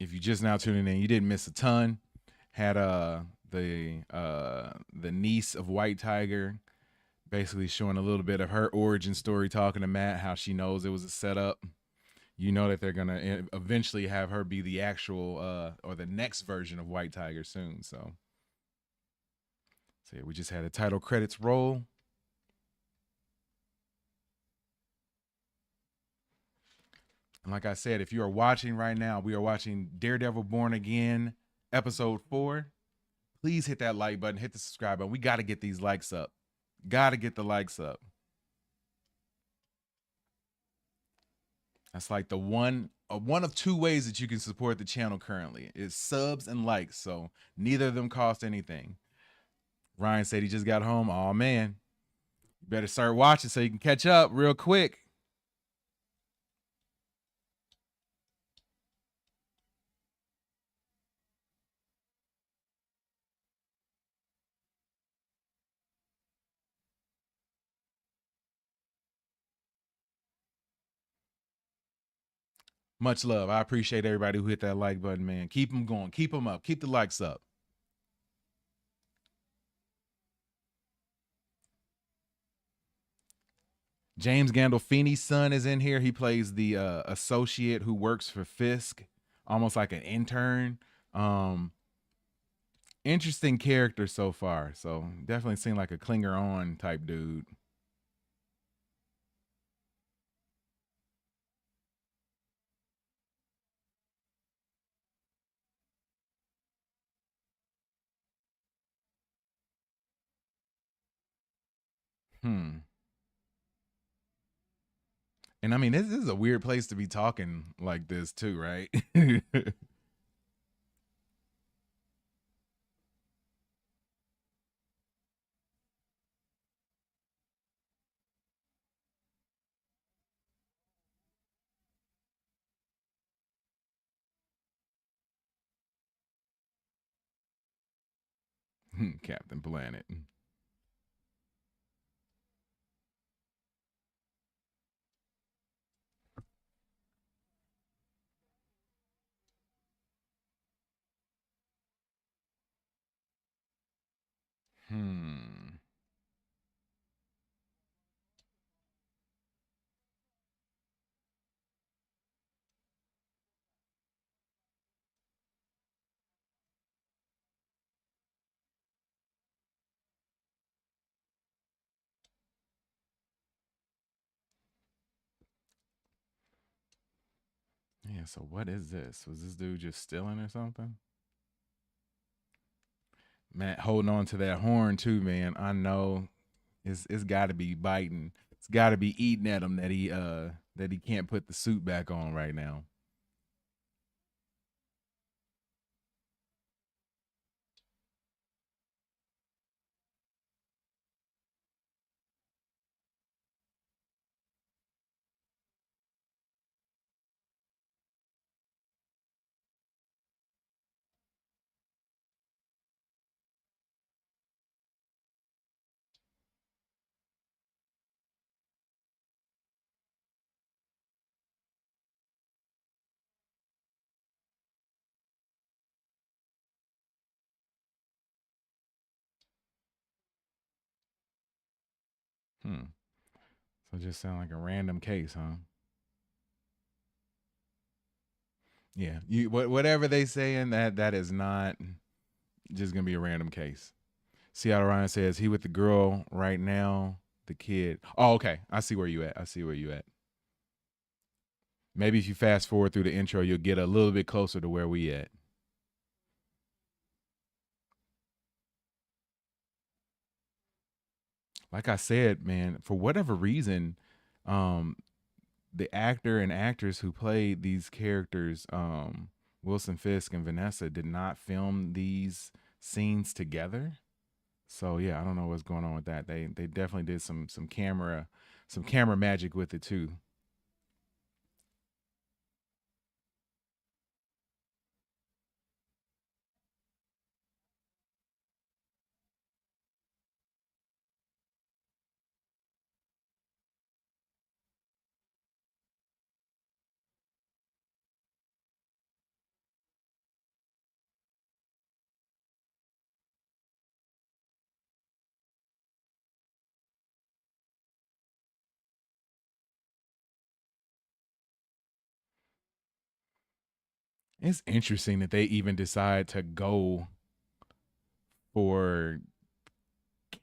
Speaker 1: If you just now tuning in, you didn't miss a ton. Had the niece of White Tiger basically showing a little bit of her origin story, talking to Matt how she knows it was a setup. You know that they're gonna eventually have her be the actual or the next version of White Tiger soon. So yeah, we just had a title credits roll. And like I said, if you are watching right now, we are watching Daredevil Born Again, episode 4. Please hit that like button, hit the subscribe button. We got to get these likes up. Got to get the likes up. That's like the one of two ways that you can support the channel currently is subs and likes. So neither of them cost anything. Ryan said he just got home. Oh man, you better start watching so you can catch up real quick. Much love. I appreciate everybody who hit that like button, man. Keep them going. Keep them up. Keep the likes up. James Gandolfini's son is in here. He plays the associate who works for Fisk, almost like an intern. Interesting character so far. So definitely seemed like a clinger on type dude. And I mean, this is a weird place to be talking like this too, right? Captain Planet. Yeah, so what is this? Was this dude just stealing or something? Matt holding on to that horn too, man. I know it's got to be biting. It's got to be eating at him that he can't put the suit back on right now. So it just sound like a random case, huh? Yeah, whatever they saying that is not just gonna be a random case. Seattle Ryan says he with the girl right now. The kid. Oh, okay. I see where you at. I see where you at. Maybe if you fast forward through the intro, you'll get a little bit closer to where we at. Like I said, man, for whatever reason, the actor and actress who played these characters, Wilson Fisk and Vanessa, did not film these scenes together. So yeah, I don't know what's going on with that. They definitely did some camera magic with it too. It's interesting that they even decide to go for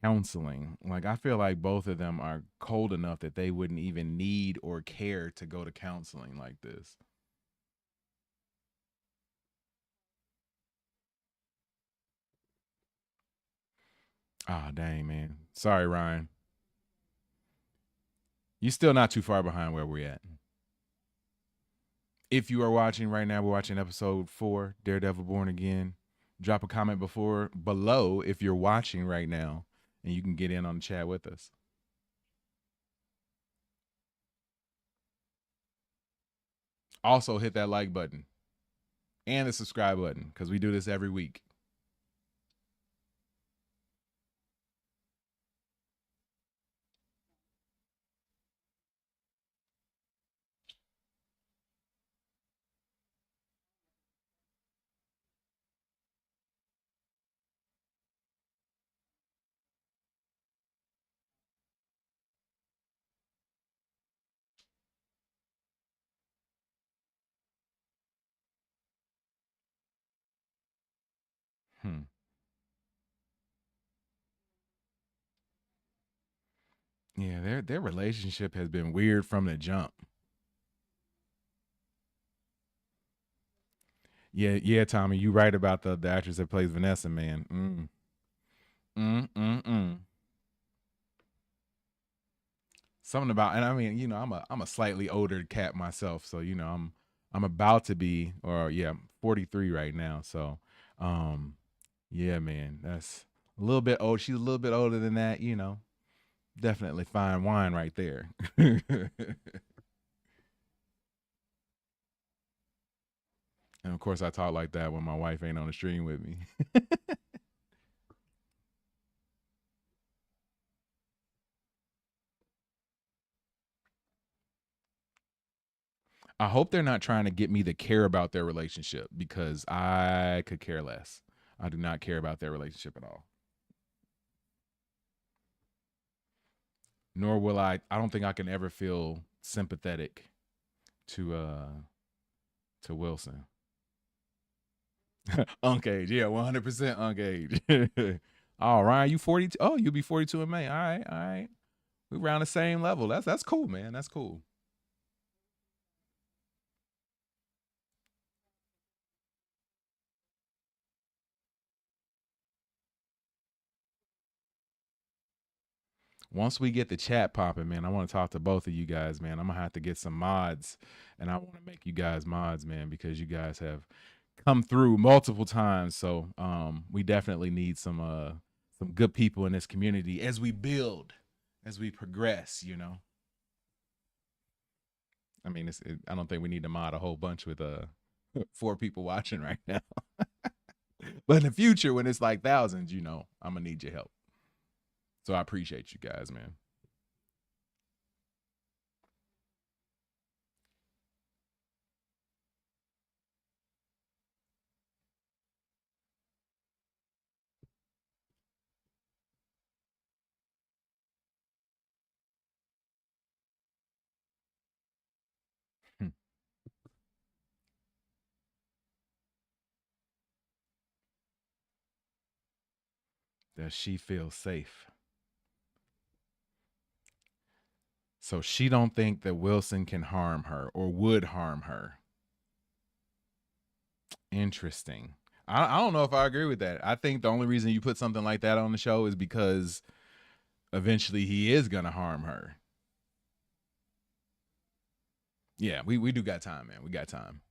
Speaker 1: counseling. Like, I feel like both of them are cold enough that they wouldn't even need or care to go to counseling like this. Ah, dang, man. Sorry, Ryan. You're still not too far behind where we're at. If you are watching right now, we're watching episode 4, Daredevil Born Again. Drop a comment below if you're watching right now, and you can get in on the chat with us. Also, hit that like button and the subscribe button because we do this every week. Yeah, their relationship has been weird from the jump. Yeah, Tommy, you right about the actress that plays Vanessa, man. Something about, and I mean, I'm a slightly older cat myself, so I'm about to be, or yeah, 43 right now. So, yeah, man, that's a little bit old. She's a little bit older than that, Definitely fine wine right there. And of course, I talk like that when my wife ain't on the stream with me. I hope they're not trying to get me to care about their relationship because I could care less. I do not care about their relationship at all. Nor will I don't think I can ever feel sympathetic to Wilson. Unk age, yeah, 100% unk age. Oh, Ryan, you 42? Oh, you'll be 42 in May. All right. We around the same level. That's cool, man. That's cool. Once we get the chat popping, man, I want to talk to both of you guys, man. I'm gonna have to get some mods, and I want to make you guys mods, man, because you guys have come through multiple times. So we definitely need some good people in this community as we build, as we progress. I mean, I don't think we need to mod a whole bunch with 4 people watching right now. But in the future, when it's like thousands, I'm gonna need your help. So I appreciate you guys, man. Does she feel safe? So she don't think that Wilson can harm her or would harm her. Interesting. I don't know if I agree with that. I think the only reason you put something like that on the show is because eventually he is gonna harm her. Yeah, we do got time, man. We got time.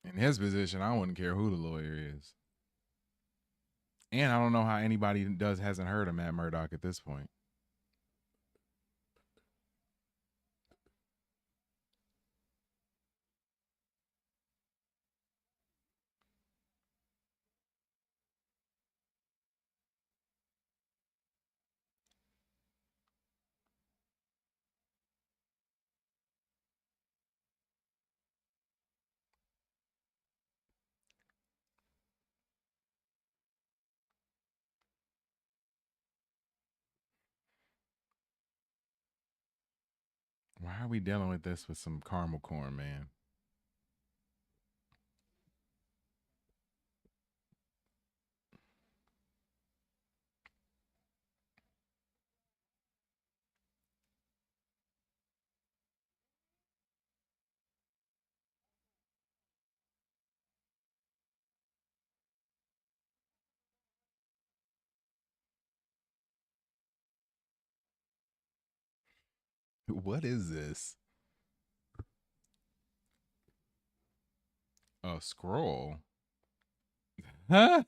Speaker 1: In his position, I wouldn't care who the lawyer is. And I don't know how anybody hasn't heard of Matt Murdock at this point. Why are we dealing with this with some caramel corn, man? What is this? A scroll? Man,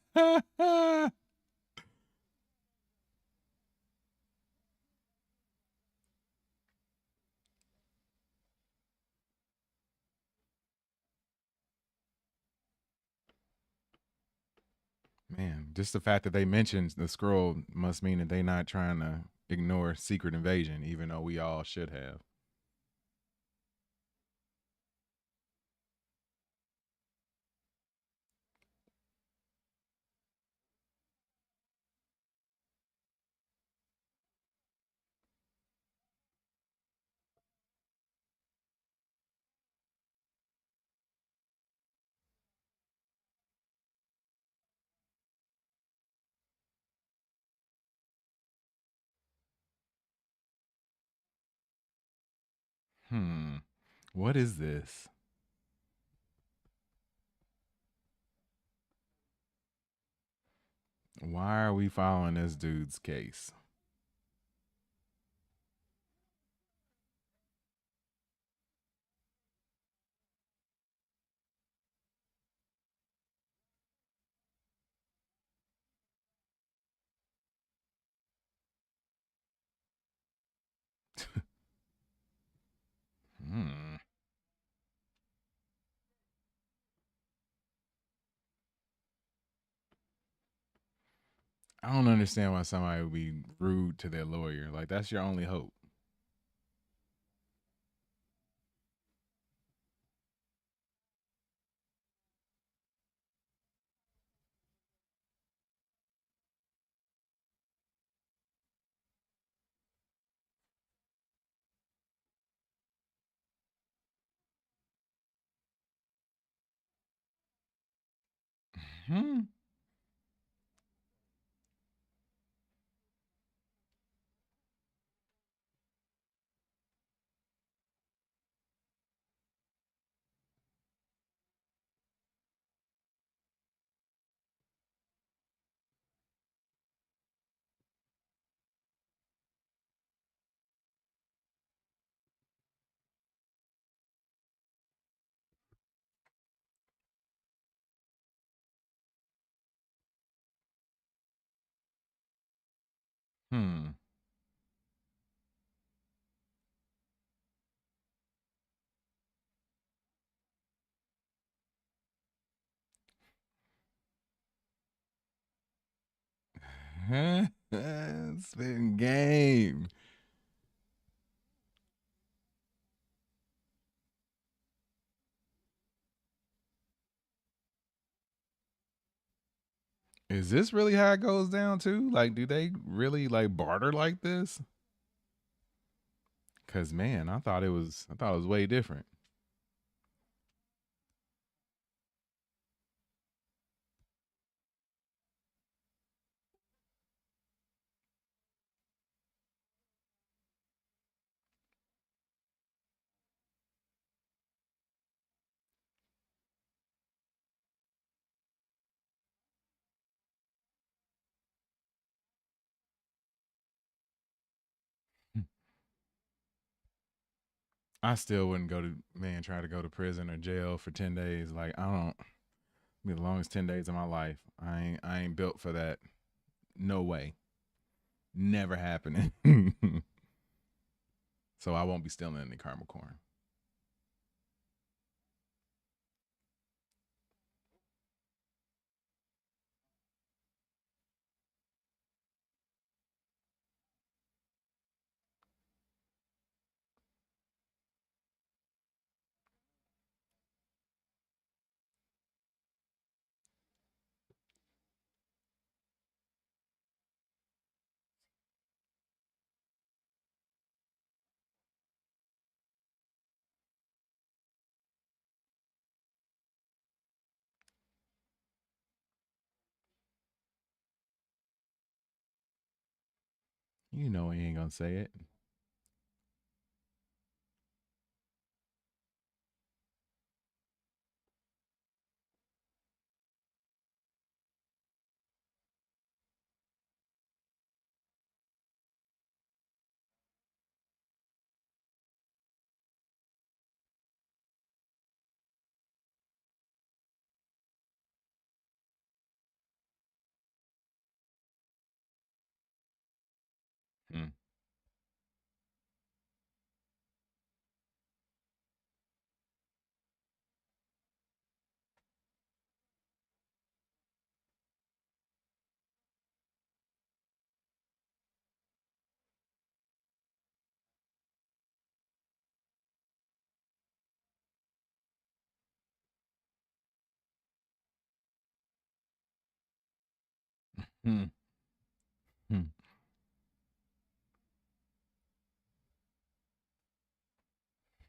Speaker 1: just the fact that they mentioned the scroll must mean that they're not trying to ignore Secret Invasion, even though we all should have. Hmm. What is this? Why are we following this dude's case? Hmm. I don't understand why somebody would be rude to their lawyer. Like, that's your only hope. Hmm. Hmm. Spin game. Is this really how it goes down too? Like, do they really like barter like this? Cause man, I thought it was way different. I still wouldn't try to go to prison or jail for 10 days. Like, I don't be the longest 10 days of my life. I ain't built for that. No way. Never happening. So I won't be stealing any caramel corn. You know he ain't gonna say it. Hmm. Hmm. Hmm.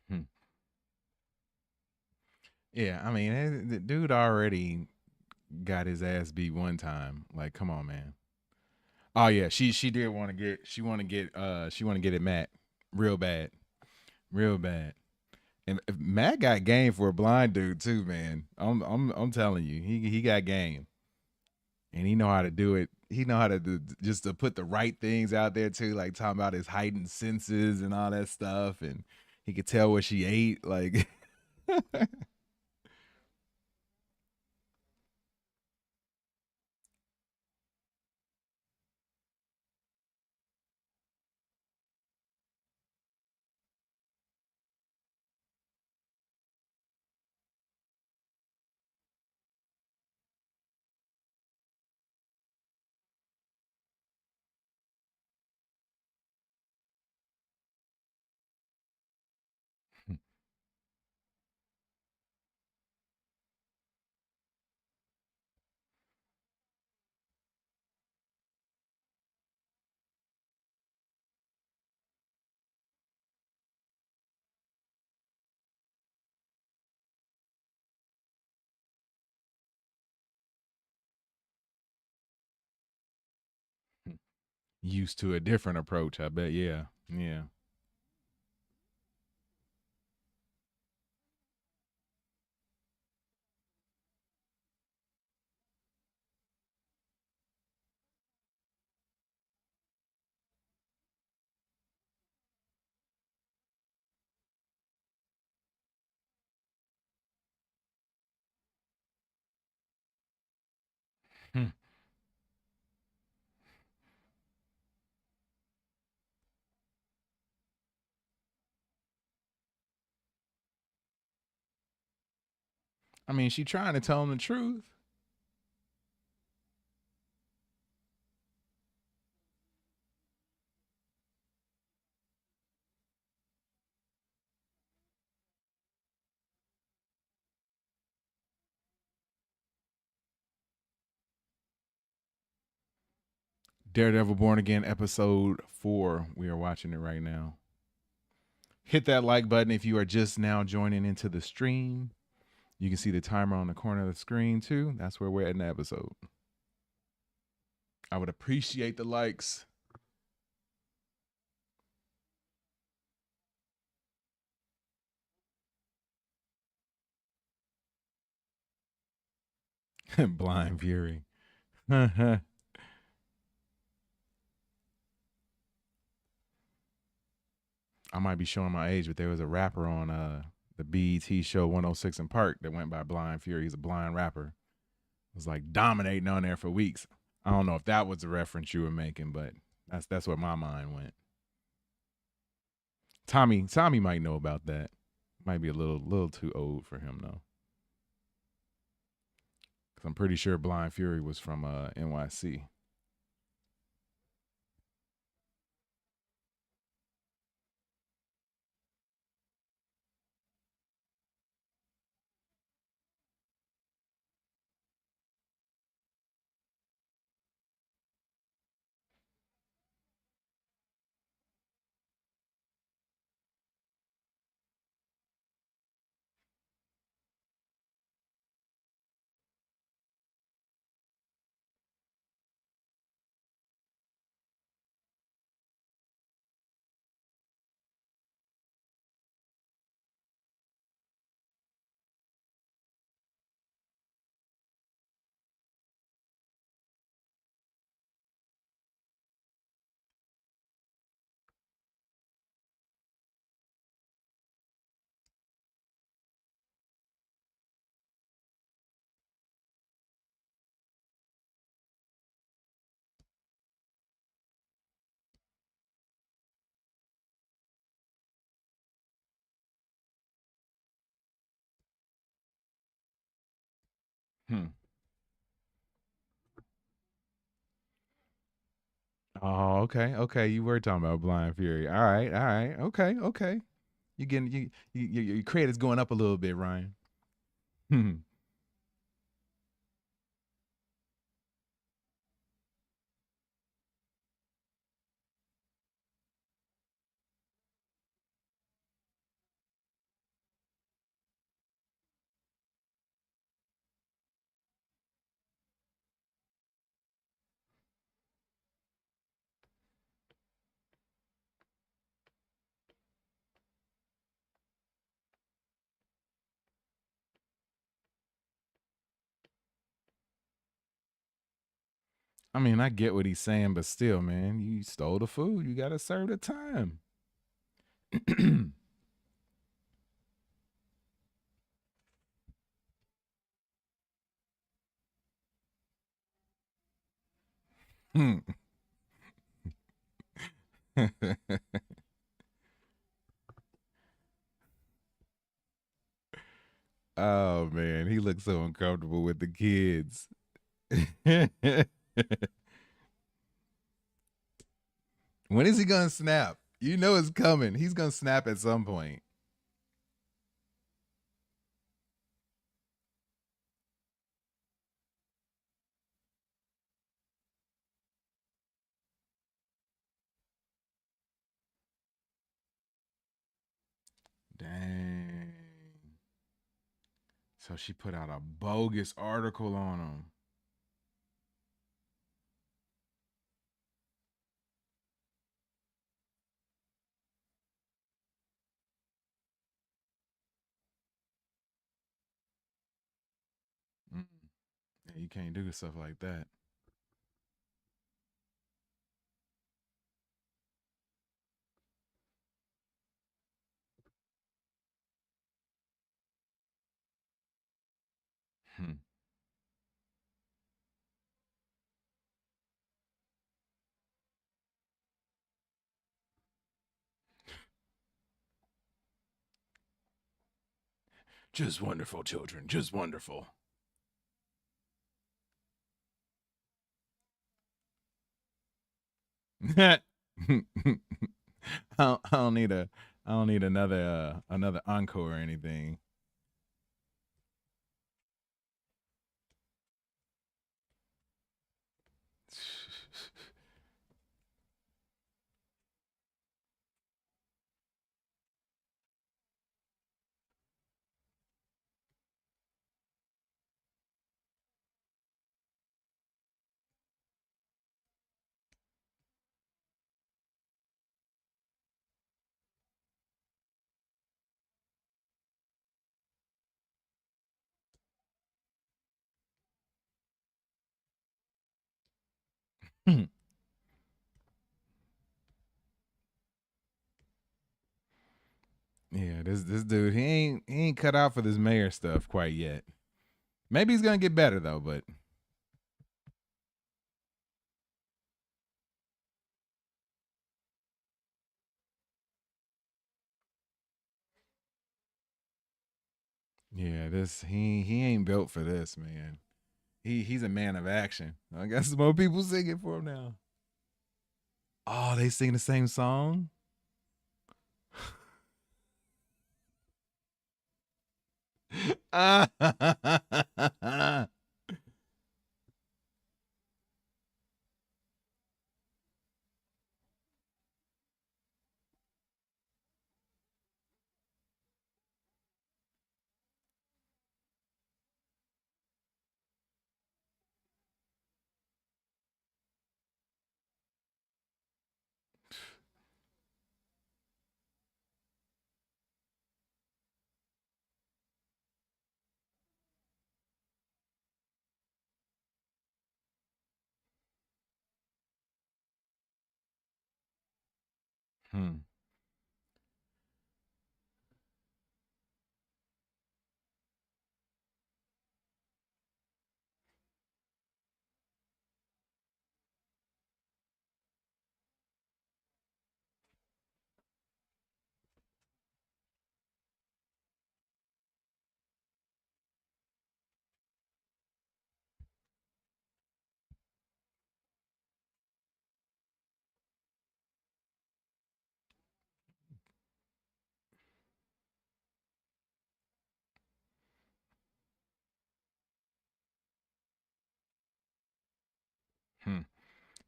Speaker 1: Hmm. Yeah, I mean, the dude already got his ass beat one time. Like, come on, man. Oh yeah, she did want to get she want to get it Matt real bad, real bad. And if Matt got game for a blind dude too, man. I'm telling you, he got game, and he know how to do it. He know how to do, just to put the right things out there too, like talking about his heightened senses and all that stuff, and he could tell what she ate. Like, used to a different approach. I bet. Yeah, yeah. Hmm. I mean, she trying to tell him the truth. Daredevil Born Again episode 4. We are watching it right now. Hit that like button if you are just now joining into the stream. You can see the timer on the corner of the screen too. That's where we're at in the episode. I would appreciate the likes. Blind Fury. I might be showing my age, but there was a rapper on the BET show 106 in Park that went by Blind Fury. He's a blind rapper. Was like dominating on there for weeks. I don't know if that was the reference you were making, but that's where my mind went. Tommy might know about that. Might be a little too old for him though. Cause I'm pretty sure Blind Fury was from NYC. Hmm. Oh, okay, okay. You were talking about Blind Fury. All right, all right. Okay, okay. You getting your credit's going up a little bit, Ryan. Hmm. I mean, I get what he's saying, but still, man, you stole the food. You gotta serve the time. Hmm. Oh man, he looks so uncomfortable with the kids. When is he gonna snap? You know it's coming. He's gonna snap at some point. Dang. So she put out a bogus article on him. Mm. Yeah, you can't do stuff like that. Hmm. Just wonderful children. Just wonderful. I don't need a. I don't need another encore or anything. Yeah, this dude he ain't cut out for this mayor stuff quite yet. Maybe he's gonna get better though, but yeah, this he ain't built for this, man. He's a man of action. I guess more people singing for him now. Oh, they sing the same song. Hmm.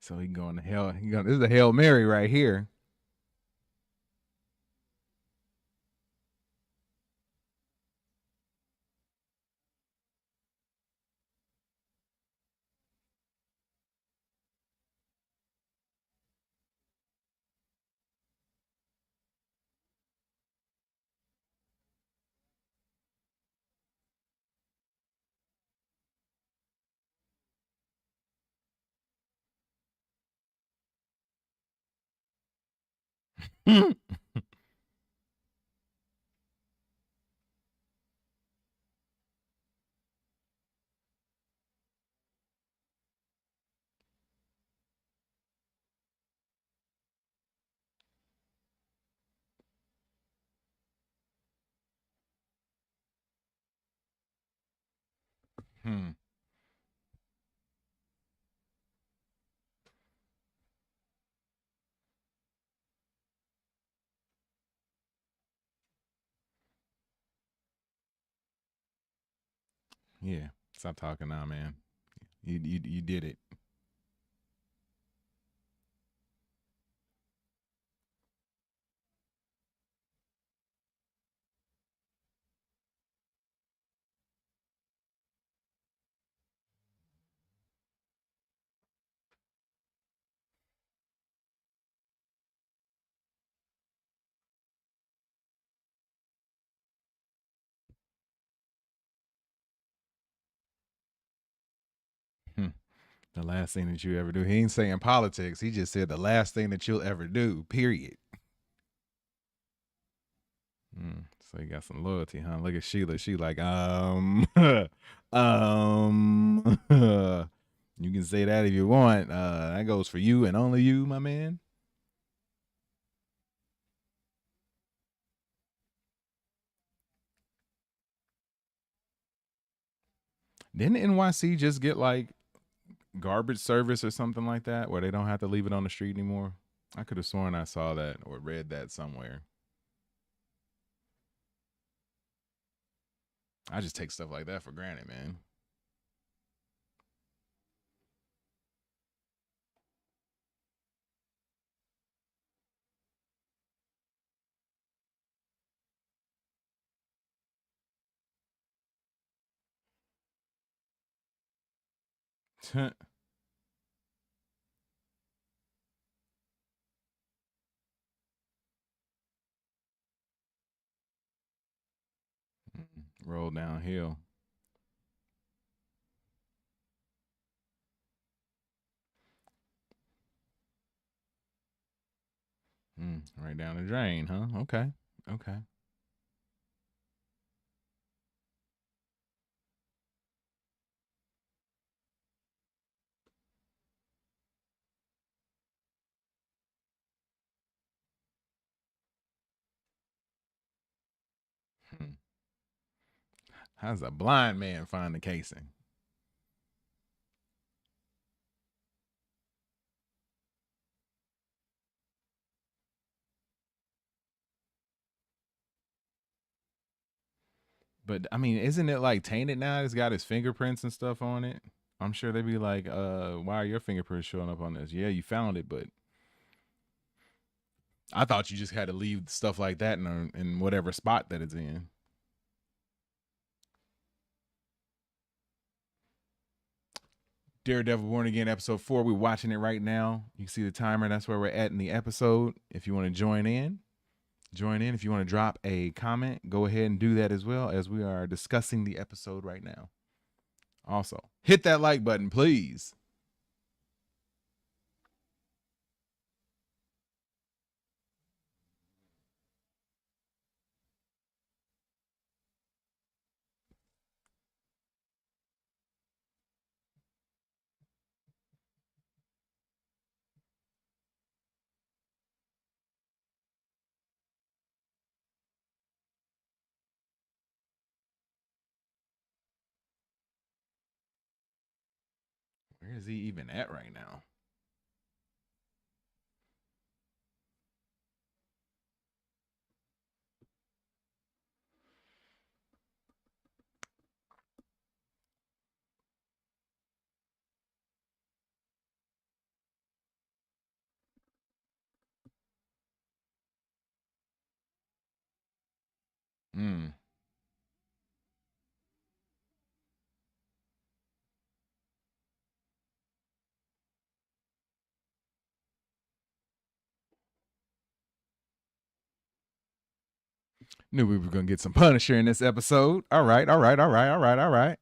Speaker 1: So he going to hell. This is a Hail Mary right here. Yeah, stop talking now, man. You did it. Hmm. The last thing that you ever do. He ain't saying politics. He just said the last thing that you'll ever do. Period. So you got some loyalty, huh? Look at Sheila. She like, you can say that if you want. That goes for you and only you, my man. Didn't NYC just get like garbage service or something like that where they don't have to leave it on the street anymore? I could have sworn I saw that or read that somewhere. I just take stuff like that for granted, man. Roll downhill. Right down the drain, huh? Okay. Okay. How's a blind man find the casing? But I mean, isn't it like tainted now? It's got his fingerprints and stuff on it. I'm sure they'd be like, why are your fingerprints showing up on this? Yeah, you found it, but I thought you just had to leave stuff like that in whatever spot that it's in. Daredevil Born Again episode 4. We're watching it right now. You can see the timer. That's where we're at in the episode. If you want to join in. If you want to drop a comment, go ahead and do that as well, as we are discussing the episode right now. Also, hit that like button, please. Where is he even at right now? Mm. Knew we were gonna get some Punisher in this episode. All right, all right, all right, all right, all right.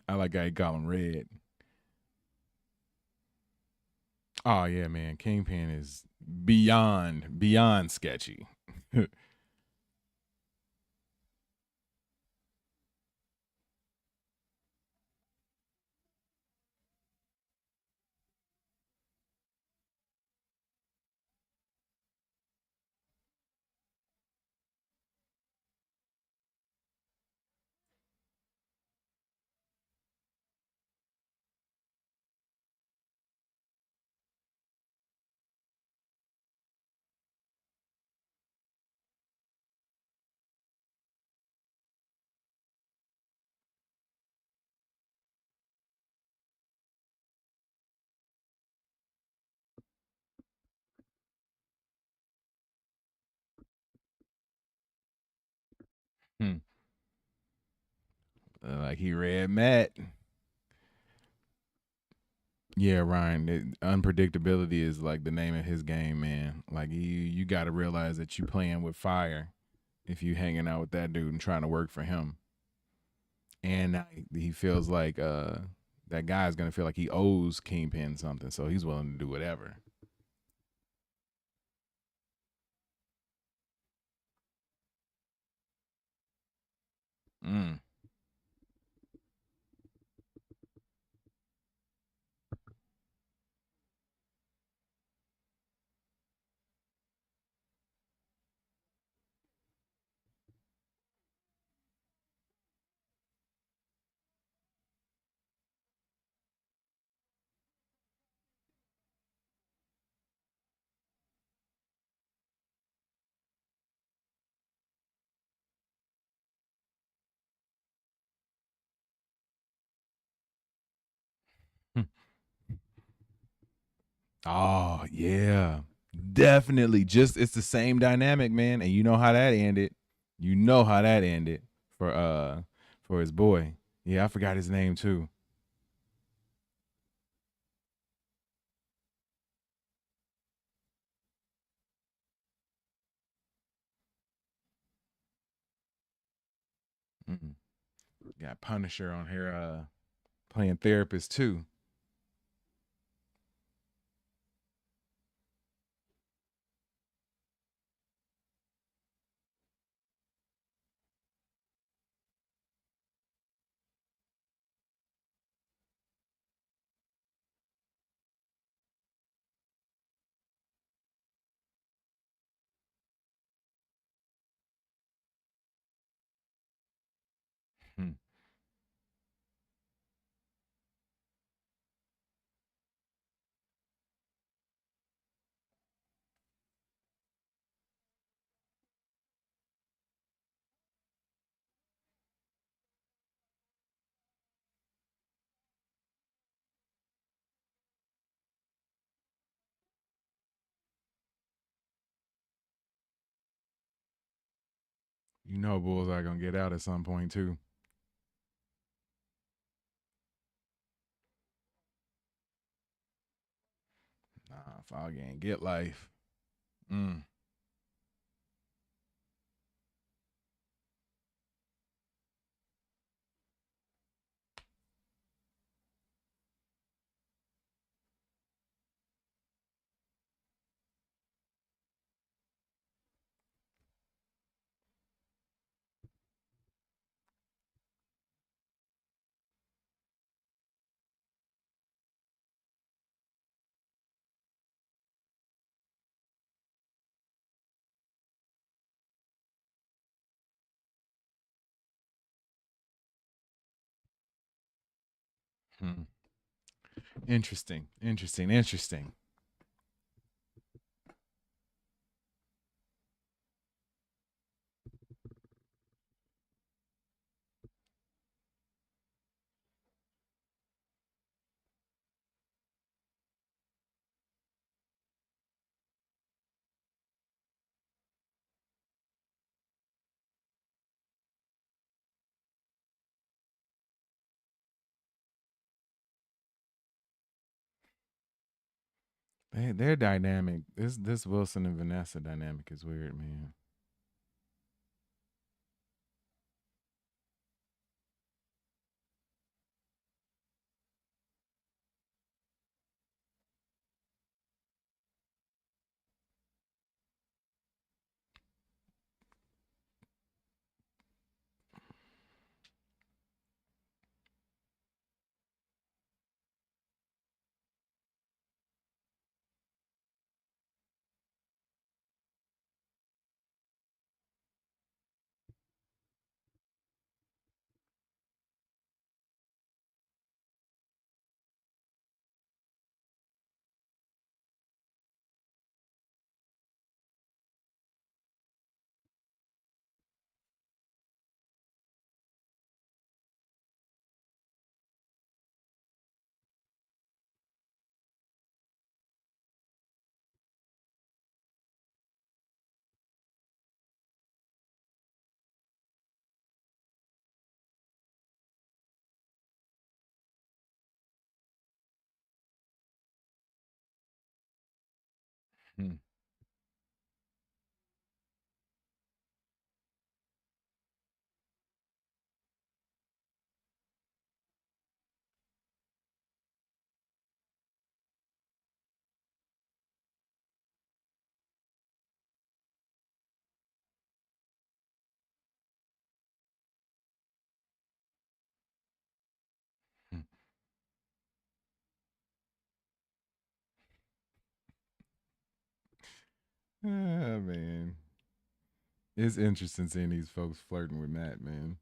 Speaker 1: I like how you call him Red. Oh yeah, man. Kingpin is beyond sketchy. Hmm. Like he read Matt. Yeah, Ryan. Unpredictability is like the name of his game, man. Like you got to realize that you playing with fire if you hanging out with that dude and trying to work for him. And he feels like that guy's gonna feel like he owes Kingpin something, so he's willing to do whatever. Mm. Oh yeah, definitely. Just it's the same dynamic, man. And you know how that ended. You know how that ended for his boy. Yeah, I forgot his name too. Mm-mm. Got Punisher on here playing therapist too. Hmm. You know Bullseye gonna get out at some point too. Foggy ain't get life. Mm. Hmm. Interesting. They're dynamic. This Wilson and Vanessa dynamic is weird, man. Hmm. Hmm. Ah, man. It's interesting seeing these folks flirting with Matt, man.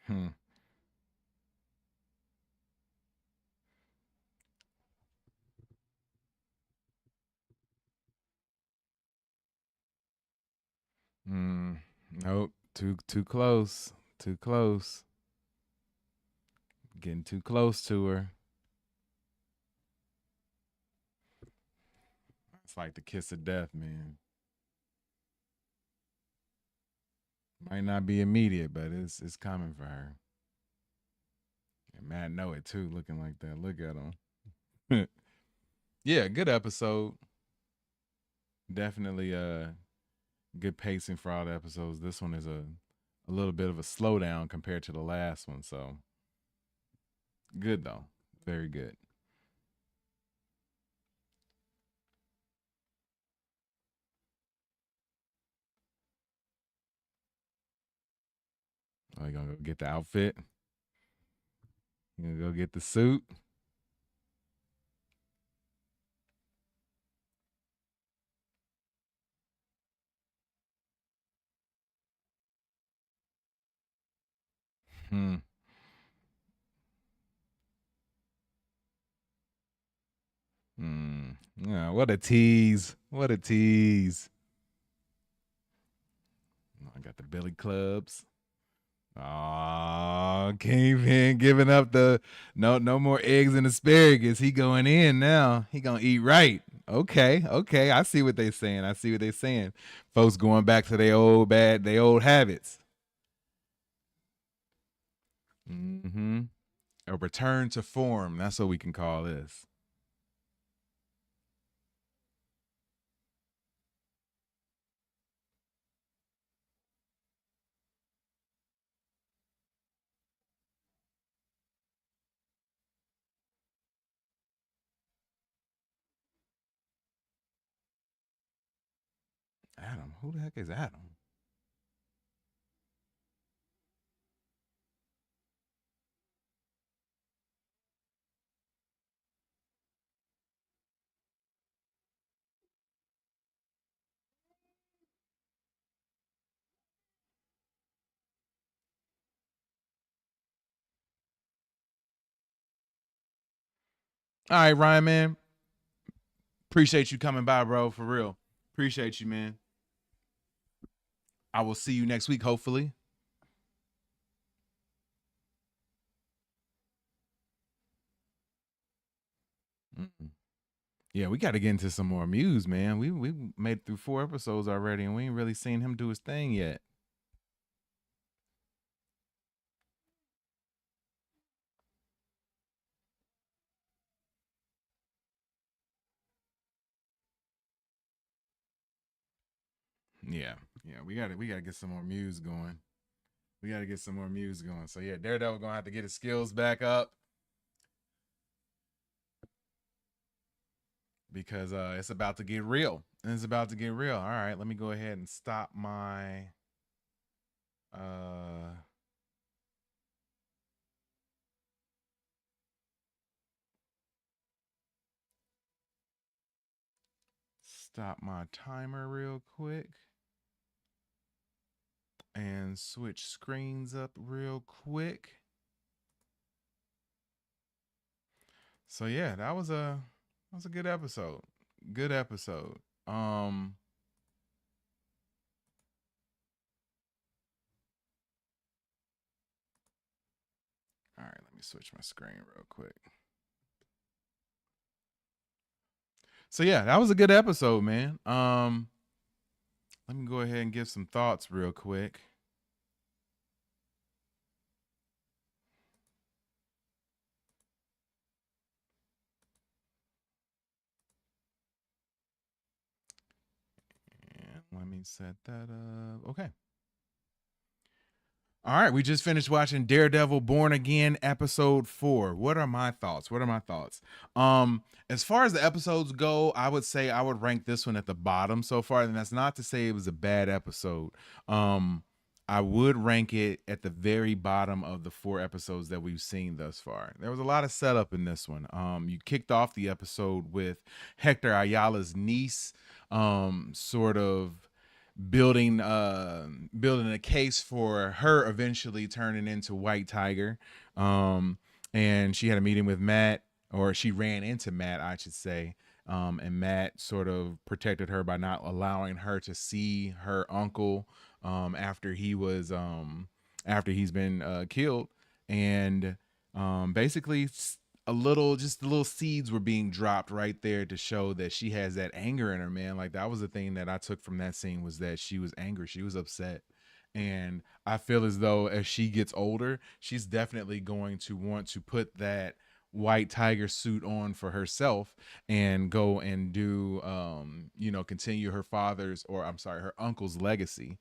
Speaker 1: Hmm. Mm. Nope. Too close. Too close. Getting too close to her. It's like the kiss of death, man. Might not be immediate, but it's coming for her. And Matt know it too, looking like that. Look at him. Yeah, good episode. Definitely good pacing for all the episodes. This one is a little bit of a slowdown compared to the last one, so good though. Very good. Oh, you gonna go get the outfit? You gonna go get the suit? Yeah, what a tease. What a tease. I got the Billy Clubs. Oh, Kingpin giving up the no more eggs and asparagus. He going in now. He gonna eat right. Okay. I see what they saying. Folks going back to their old habits. A return to form. That's what we can call this. Adam. Who the heck is Adam? All right, Ryan, man. Appreciate you coming by, bro. For real. Appreciate you, man. I will see you next week, hopefully. Yeah, we got to get into some more Muse, man. We made it through 4 episodes already, and we ain't really seen him do his thing yet. Yeah, we got to get some more Muse going. So yeah, Daredevil gonna have to get his skills back up because it's about to get real. All right, let me go ahead and stop my timer real quick and switch screens up real quick. So yeah, that was a good episode. All right, let me switch my screen real quick. So yeah, that was a good episode, man. Let me go ahead and give some thoughts real quick. And let me set that up. Okay. All right, we just finished watching Daredevil Born Again episode 4. What are my thoughts? As far as the episodes go, I would say I would rank this one at the bottom so far, and that's not to say it was a bad episode. I would rank it at the very bottom of the 4 episodes that we've seen thus far. There was a lot of setup in this one. You kicked off the episode with Hector Ayala's niece, sort of building a case for her eventually turning into White Tiger. And she had a meeting with Matt, or she ran into Matt, I should say. And Matt sort of protected her by not allowing her to see her uncle after he's been killed. And basically little seeds were being dropped right there to show that she has that anger in her, man. Like, that was the thing that I took from that scene, was that she was angry, she was upset. And I feel as though as she gets older, she's definitely going to want to put that White Tiger suit on for herself and go and do continue her uncle's legacy.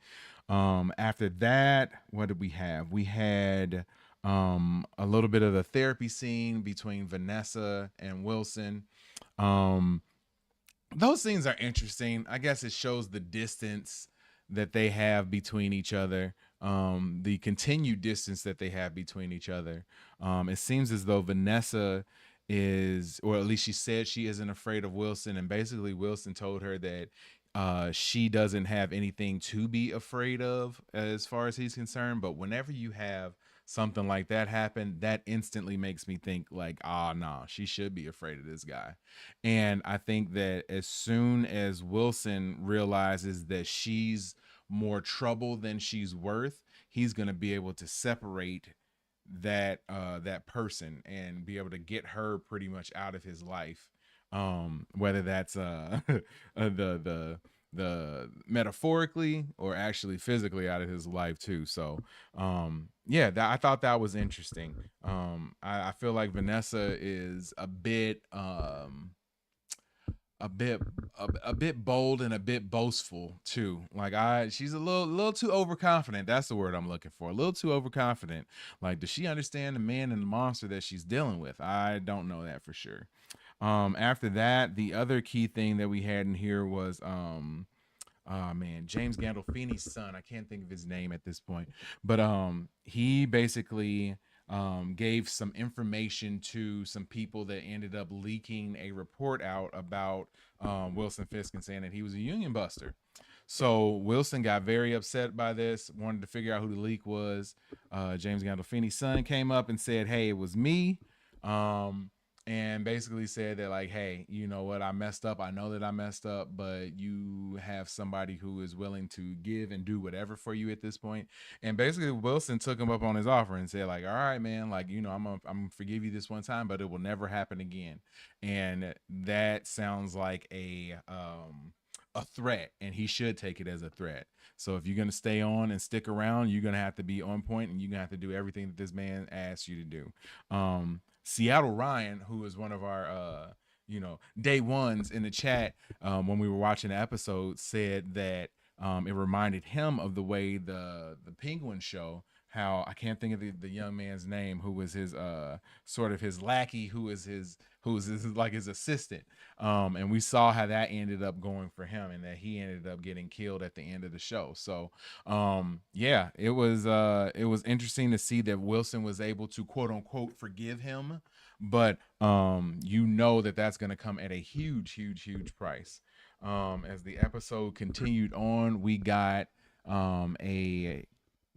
Speaker 1: After that, what did we have? We had a little bit of the therapy scene between Vanessa and Wilson. Those scenes are interesting. I guess it shows the distance that they have between each other, the continued distance that they have between each other. It seems as though Vanessa is, or at least she said she isn't afraid of Wilson, and basically Wilson told her that she doesn't have anything to be afraid of as far as he's concerned. But whenever you have something like that happened, that instantly makes me think like, nah, she should be afraid of this guy. And I think that as soon as Wilson realizes that she's more trouble than she's worth, he's going to be able to separate that person and be able to get her pretty much out of his life, whether that's the metaphorically or actually physically out of his life too. So yeah, I thought that was interesting. I feel like Vanessa is a bit bold and a bit boastful too. Like she's a little too overconfident. That's the word I'm looking for. A little too overconfident. Like, does she understand the man and the monster that she's dealing with? I don't know that for sure. After that, the other key thing that we had in here was James Gandolfini's son. I can't think of his name at this point, but he basically gave some information to some people that ended up leaking a report out about Wilson Fisk and saying that he was a union buster. So Wilson got very upset by this, wanted to figure out who the leak was. James Gandolfini's son came up and said, hey, it was me. And basically said that, like, hey, you know what, I messed up. I know that I messed up, but you have somebody who is willing to give and do whatever for you at this point. And basically Wilson took him up on his offer and said, like, all right, man, like, you know, I'm gonna forgive you this one time, but it will never happen again. And that sounds like a threat, and he should take it as a threat. So if you're going to stay on and stick around, you're going to have to be on point, and you're going to have to do everything that this man asks you to do. Seattle Ryan, who is one of our, day ones in the chat when we were watching the episode, said that it reminded him of the way the Penguin show, how I can't think of the young man's name, who was his sort of his lackey, who was his assistant. And we saw how that ended up going for him, and that he ended up getting killed at the end of the show. So yeah, it was interesting to see that Wilson was able to quote unquote forgive him, but that's going to come at a huge price. As the episode continued on, we got a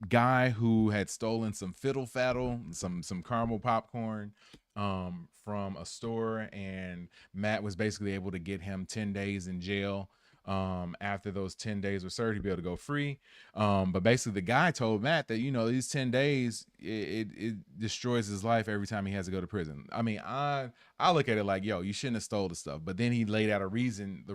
Speaker 1: guy who had stolen some fiddle faddle, some caramel popcorn from a store, and Matt was basically able to get him 10 days in jail. After those 10 days were served, he'd be able to go free. But basically the guy told Matt that, these 10 days, it destroys his life every time he has to go to prison. I mean, I look at it like, yo, you shouldn't have stole the stuff. But then he laid out the reasoning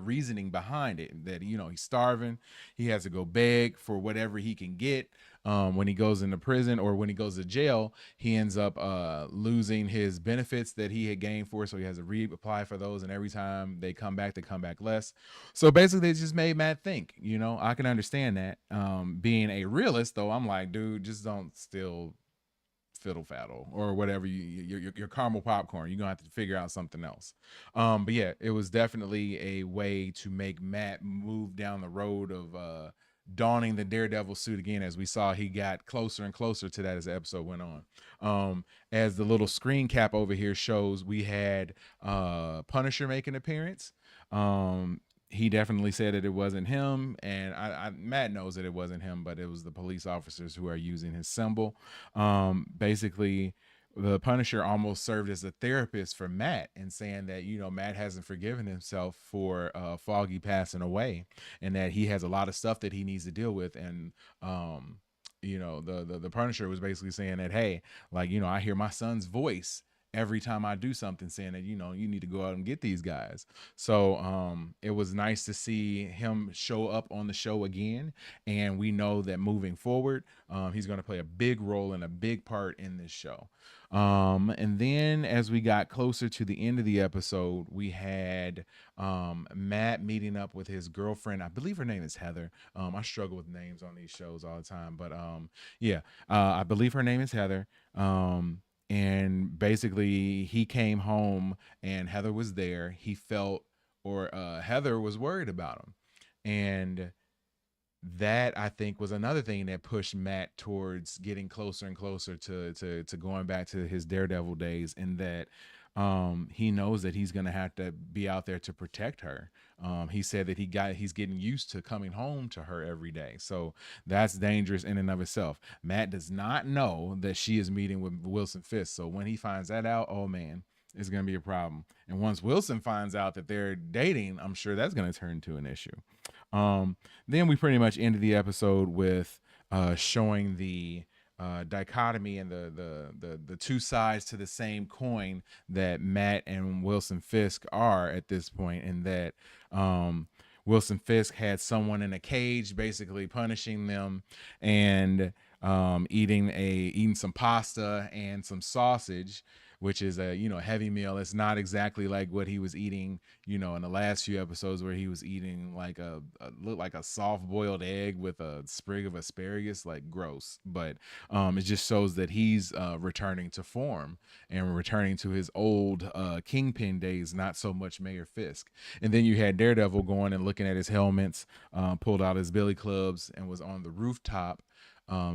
Speaker 1: behind it, that, he's starving. He has to go beg for whatever he can get. When he goes into prison, or when he goes to jail, he ends up losing his benefits that he had gained for, so he has to reapply for those, and every time they come back less. So basically they just made Matt think. I can understand that. Being a realist, though, I'm like, dude, just don't steal fiddle faddle or whatever, your caramel popcorn. You're gonna have to figure out something else. But yeah, it was definitely a way to make Matt move down the road of donning the Daredevil suit again. As we saw, he got closer and closer to that as the episode went on. As the little screen cap over here shows, we had Punisher make an appearance. He definitely said that it wasn't him, and Matt knows that it wasn't him, but it was the police officers who are using his symbol. Basically, the Punisher almost served as a therapist for Matt, and saying that, Matt hasn't forgiven himself for Foggy passing away, and that he has a lot of stuff that he needs to deal with. And the Punisher was basically saying that, hey, like, I hear my son's voice every time I do something, saying that, you need to go out and get these guys. So it was nice to see him show up on the show again. And we know that moving forward, he's going to play a big role and a big part in this show. And then as we got closer to the end of the episode, we had Matt meeting up with his girlfriend. I believe her name is Heather. I struggle with names on these shows all the time, but I believe her name is Heather. And basically he came home and Heather was there. He felt, or Heather was worried about him. And that, I think, was another thing that pushed Matt towards getting closer and closer to going back to his Daredevil days, in that he knows that he's going to have to be out there to protect her. He said that he's getting used to coming home to her every day. So that's dangerous in and of itself. Matt does not know that she is meeting with Wilson Fisk. So when he finds that out, oh man, it's going to be a problem. And once Wilson finds out that they're dating, I'm sure that's going to turn into an issue. Then we pretty much ended the episode with showing the dichotomy and the two sides to the same coin that Matt and Wilson Fisk are at this point, and that Wilson Fisk had someone in a cage basically punishing them and eating some pasta and some sausage, which is a heavy meal. It's not exactly like what he was eating in the last few episodes, where he was eating like looked like a soft boiled egg with a sprig of asparagus, like gross. But it just shows that he's returning to form and returning to his old Kingpin days, not so much Mayor Fisk. And then you had Daredevil going and looking at his helmets, pulled out his billy clubs, and was on the rooftop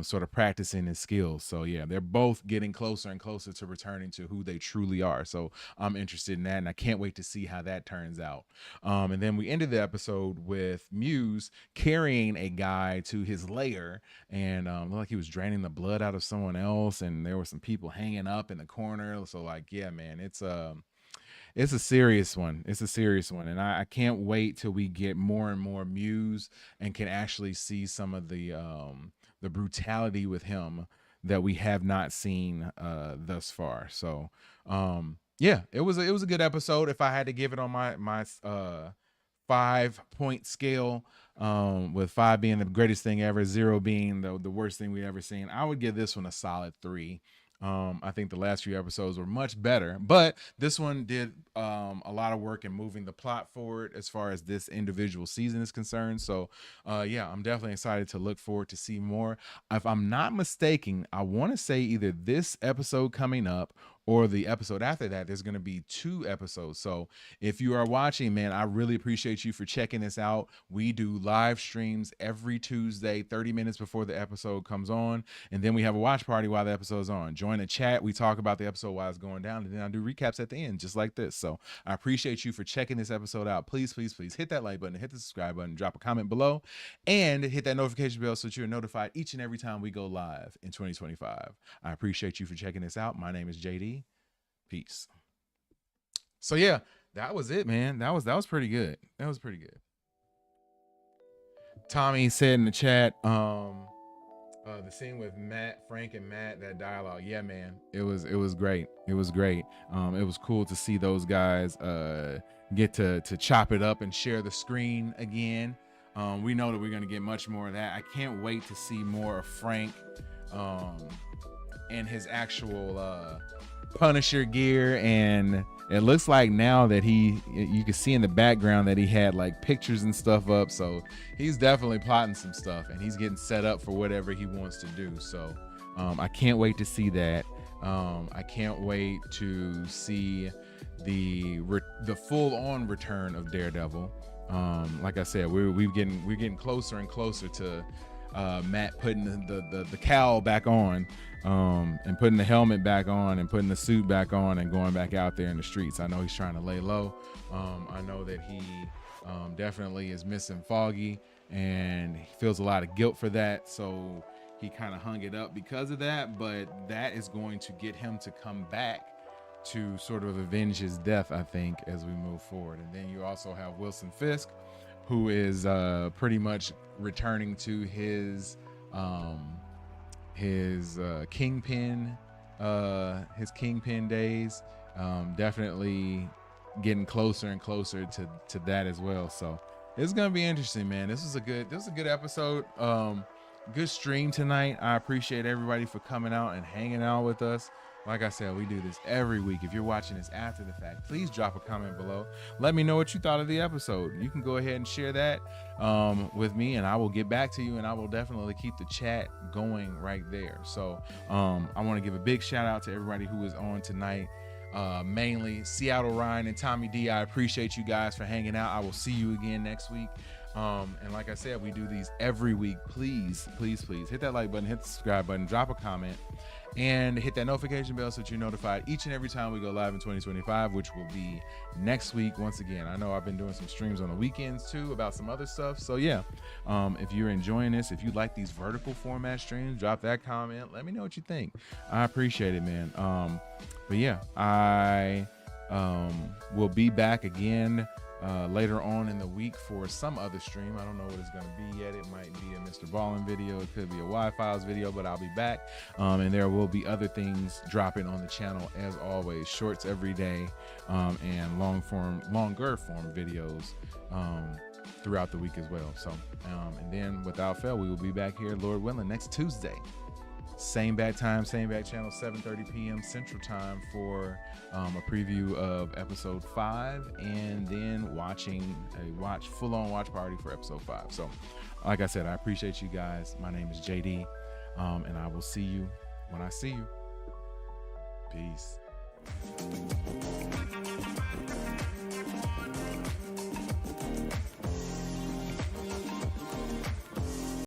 Speaker 1: sort of practicing his skills. So yeah, they're both getting closer and closer to returning to who they truly are. So I'm interested in that, and I can't wait to see how that turns out. And then we ended the episode with Muse carrying a guy to his lair, and looked like he was draining the blood out of someone else, and there were some people hanging up in the corner. So like, yeah, man, it's a serious one. It's a serious one. And I can't wait till we get more and more Muse and can actually see some of the brutality with him that we have not seen thus far. So yeah, it was a good episode. If I had to give it on my 5-point scale, with 5 being the greatest thing ever, 0 being the worst thing we've ever seen, I would give this one a solid 3. I think the last few episodes were much better, but this one did a lot of work in moving the plot forward as far as this individual season is concerned. So yeah, I'm definitely excited to look forward to see more. If I'm not mistaken, I want to say either this episode coming up or the episode after that, there's going to be 2 episodes. So if you are watching, man, I really appreciate you for checking this out. We do live streams every Tuesday, 30 minutes before the episode comes on. And then we have a watch party while the episode's on. Join the chat. We talk about the episode while it's going down. And then I do recaps at the end, just like this. So I appreciate you for checking this episode out. Please, please, please hit that like button, hit the subscribe button, drop a comment below, and hit that notification bell so that you're notified each and every time we go live in 2025. I appreciate you for checking this out. My name is JD. Peace. So yeah, that was it, man. That was pretty good. That was pretty good. Tommy said in the chat, the scene with Frank and Matt, that dialogue, yeah, man, it was great. It was great. It was cool to see those guys get to chop it up and share the screen again. We know that we're gonna get much more of that. I can't wait to see more of Frank and his actual Punisher gear. And it looks like now that you can see in the background that he had like pictures and stuff up, so he's definitely plotting some stuff and he's getting set up for whatever he wants to do. So I can't wait to see that. I can't wait to see the full-on return of Daredevil. Like I said, we're getting closer and closer to Matt putting the cowl back on, and putting the helmet back on and putting the suit back on and going back out there in the streets. I know he's trying to lay low. I know that he definitely is missing Foggy, and he feels a lot of guilt for that. So he kind of hung it up because of that, but that is going to get him to come back to sort of avenge his death, I think, as we move forward. And then you also have Wilson Fisk, who is pretty much returning to his Kingpin days. Definitely getting closer and closer to that as well. So it's gonna be interesting, man. This was a good episode. Good stream tonight. I appreciate everybody for coming out and hanging out with us. Like I said, we do this every week. If you're watching this after the fact, please drop a comment below. Let me know what you thought of the episode. You can go ahead and share that with me, and I will get back to you, and I will definitely keep the chat going right there. So I want to give a big shout out to everybody who is on tonight. Mainly Seattle Ryan and Tommy D. I appreciate you guys for hanging out. I will see you again next week. And like I said, we do these every week. Please hit that like button, hit the subscribe button, drop a comment, and hit that notification bell so that you're notified each and every time we go live in 2025, which will be next week. Once again, I know I've been doing some streams on the weekends too about some other stuff. So yeah, if you're enjoying this, if you like these vertical format streams, drop that comment. Let me know what you think. I appreciate it, man. But yeah, I will be back again later on in the week for some other stream. I don't know what it's going to be yet. It might be a Mr. Ballin video. It could be a Wi-Fi's video, but I'll be back. And there will be other things dropping on the channel as always. Shorts every day, and longer form videos throughout the week as well. So, and then without fail, we will be back here, Lord willing, next Tuesday. Same bad time, same bad channel, 7:30 p.m. Central Time for a preview of episode 5, and then full-on watch party for episode 5. So, like I said, I appreciate you guys. My name is JD, and I will see you when I see you. Peace.